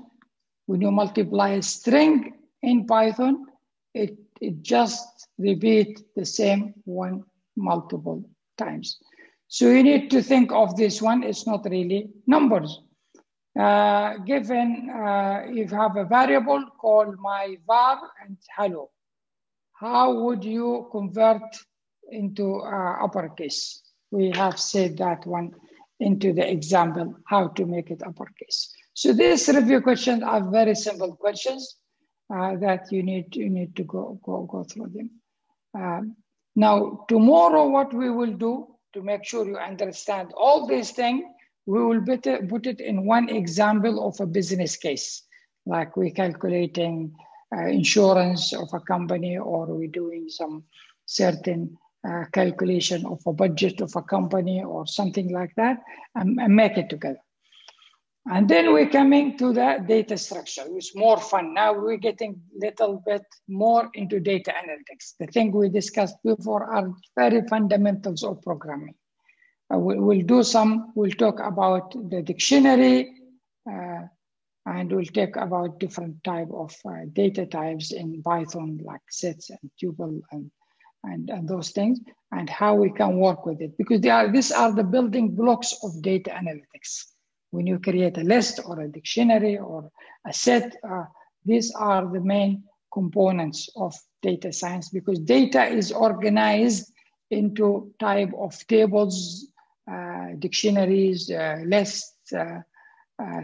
when you multiply a string in Python, it just repeats the same one multiple times. So you need to think of this one. It's not really numbers. Given if you have a variable called my var and hello, how would you convert into uppercase? We have said that one into the example, how to make it uppercase. So these review questions are very simple questions that you need to go through them. Now, tomorrow, what we will do to make sure you understand all these things, we will put it in one example of a business case, like we're calculating insurance of a company, or we're doing some certain calculation of a budget of a company or something like that, and make it together. And then we're coming to the data structure, which is more fun. Now we're getting a little bit more into data analytics. The thing we discussed before are very fundamentals of programming. We'll talk about the dictionary, and we'll talk about different type of data types in Python, like sets and tuple and those things, and how we can work with it. Because these are the building blocks of data analytics. When you create a list or a dictionary or a set, these are the main components of data science, because data is organized into type of tables, dictionaries, lists,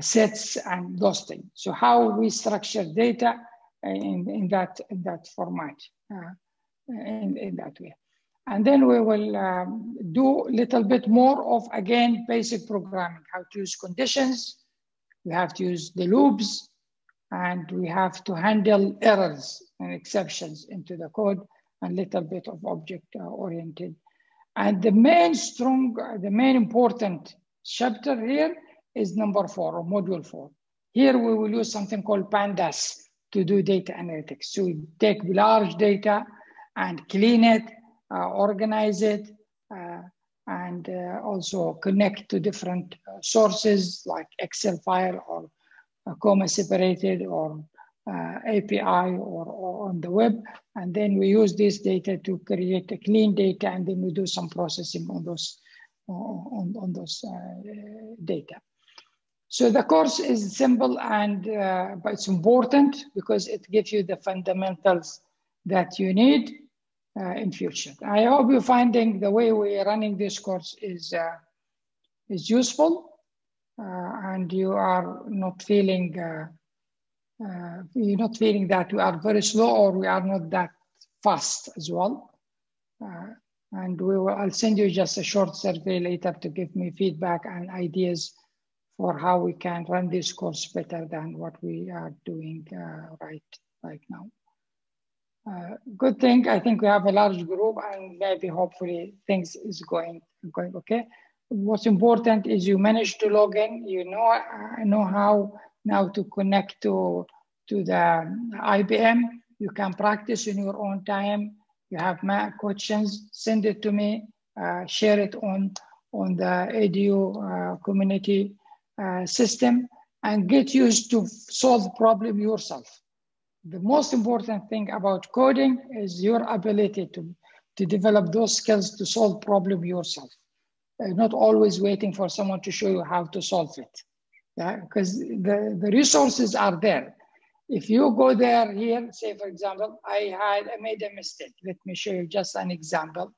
sets, and those things. So how we structure data in that format, in that way. And then we will do a little bit more of, again, basic programming, how to use conditions. We have to use the loops, and we have to handle errors and exceptions into the code, and a little bit of object oriented. And the main important chapter here is number 4 or module 4. Here we will use something called pandas to do data analytics. So we take large data and clean it, organize it, and also connect to different sources like Excel file or comma separated or API or on the web. And then we use this data to create a clean data, and then we do some processing on those data. So the course is simple and but it's important because it gives you the fundamentals that you need in future. I hope you're finding the way we are running this course is useful, and you are not feeling you're not feeling that we are very slow or we are not that fast as well. And I'll send you just a short survey later to give me feedback and ideas for how we can run this course better than what we are doing right now. Good thing, I think we have a large group and maybe hopefully things is going okay. What's important is you manage to log in, you know how now to connect to the IBM. You can practice in your own time. You have questions, send it to me, share it on the Edu community system, and get used to solve problem yourself. The most important thing about coding is your ability to develop those skills to solve problem yourself. Not always waiting for someone to show you how to solve it. Yeah, because the resources are there. If you go there here, say for example, I made a mistake. Let me show you just an example.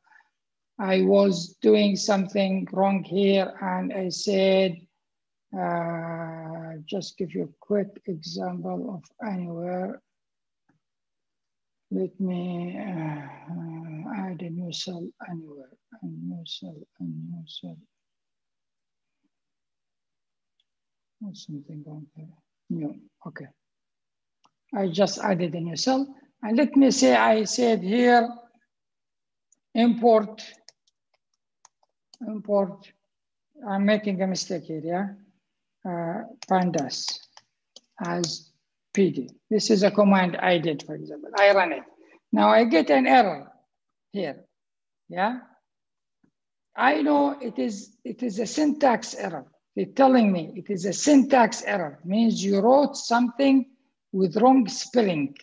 I was doing something wrong here and I said, just give you a quick example of anywhere. Let me add a new cell anywhere, a new cell. What's something wrong here? New, okay. I just added a new cell. And let me say, I said here, import, I'm making a mistake here, yeah? Pandas as PD. This is a command I did, for example. I run it. Now I get an error here, yeah? I know it is a syntax error. They're telling me it is a syntax error. Means you wrote something with wrong spelling.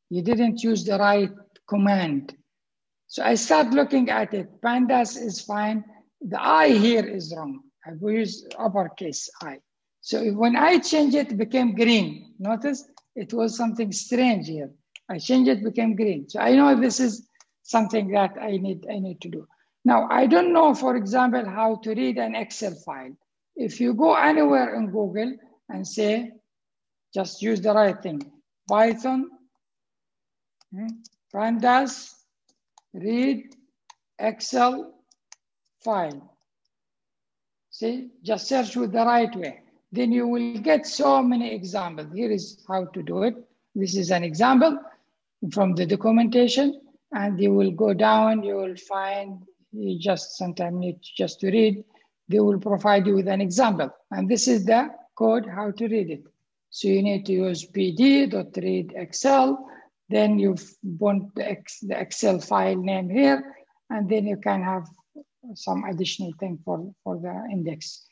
You didn't use the right command. So I start looking at it. Pandas is fine. The I here is wrong. I use uppercase I. So when I change it, it became green. Notice it was something strange here. I changed it, became green. So I know this is something that I need to do. Now, I don't know, for example, how to read an Excel file. If you go anywhere in Google and say, just use the right thing, Python, pandas, read Excel file. See, just search with the right way. Then you will get so many examples. Here is how to do it. This is an example from the documentation, and you will go down, you will find, you just sometimes need just to read. They will provide you with an example. And this is the code, how to read it. So you need to use pd.read Excel. Then you want the Excel file name here, and then you can have some additional thing for the index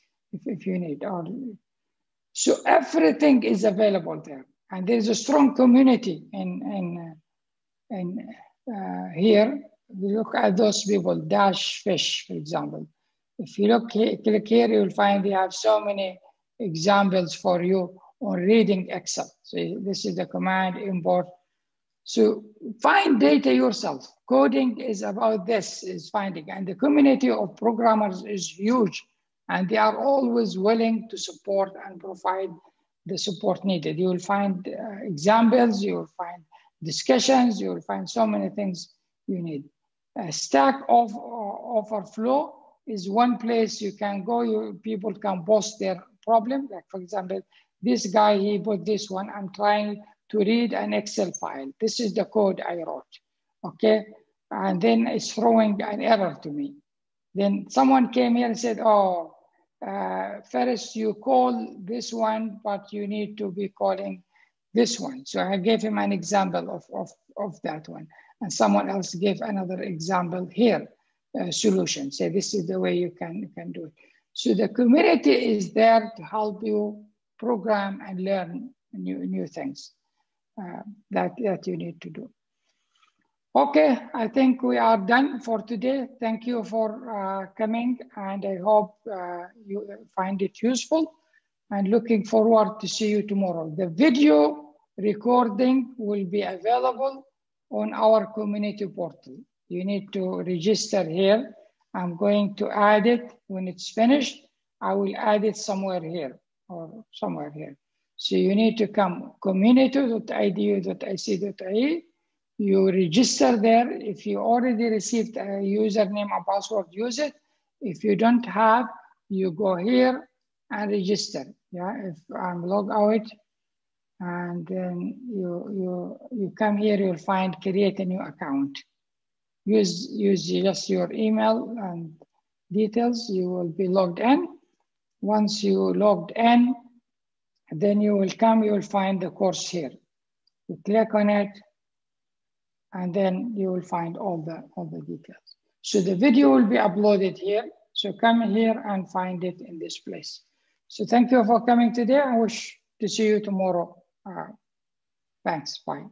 if you need. So everything is available there. And there's a strong community in here. We look at those people, Dash Fish, for example. If you click here, you'll find they have so many examples for you on reading Excel. So this is the command import. So find data yourself. Coding is about this, is finding. And the community of programmers is huge. And they are always willing to support and provide the support needed. You will find examples, you will find discussions, you will find so many things you need. Stack Overflow is one place you can go, people can post their problem. Like for example, this guy, he put this one, I'm trying to read an Excel file. This is the code I wrote, okay? And then it's throwing an error to me. Then someone came here and said, oh, first you call this one, but you need to be calling this one. So I gave him an example of that one. And someone else gave another example here, solution. Say this is the way you can do it. So the community is there to help you program and learn new things that you need to do. Okay, I think we are done for today. Thank you for coming, and I hope you find it useful, and looking forward to see you tomorrow. The video recording will be available on our community portal. You need to register here. I'm going to add it when it's finished. I will add it somewhere here or somewhere here. So you need to come community.idu.ic.ie. You register there. If you already received a username and password, use it. If you don't have, you go here and register. Yeah, if I'm log out, and then you come here, you'll find create a new account. Use just your email and details. You will be logged in. Once you logged in, then you will come. You will find the course here. You click on it, and then you will find all the details. So the video will be uploaded here. So come here and find it in this place. So thank you for coming today. I wish to see you tomorrow. Thanks. Bye.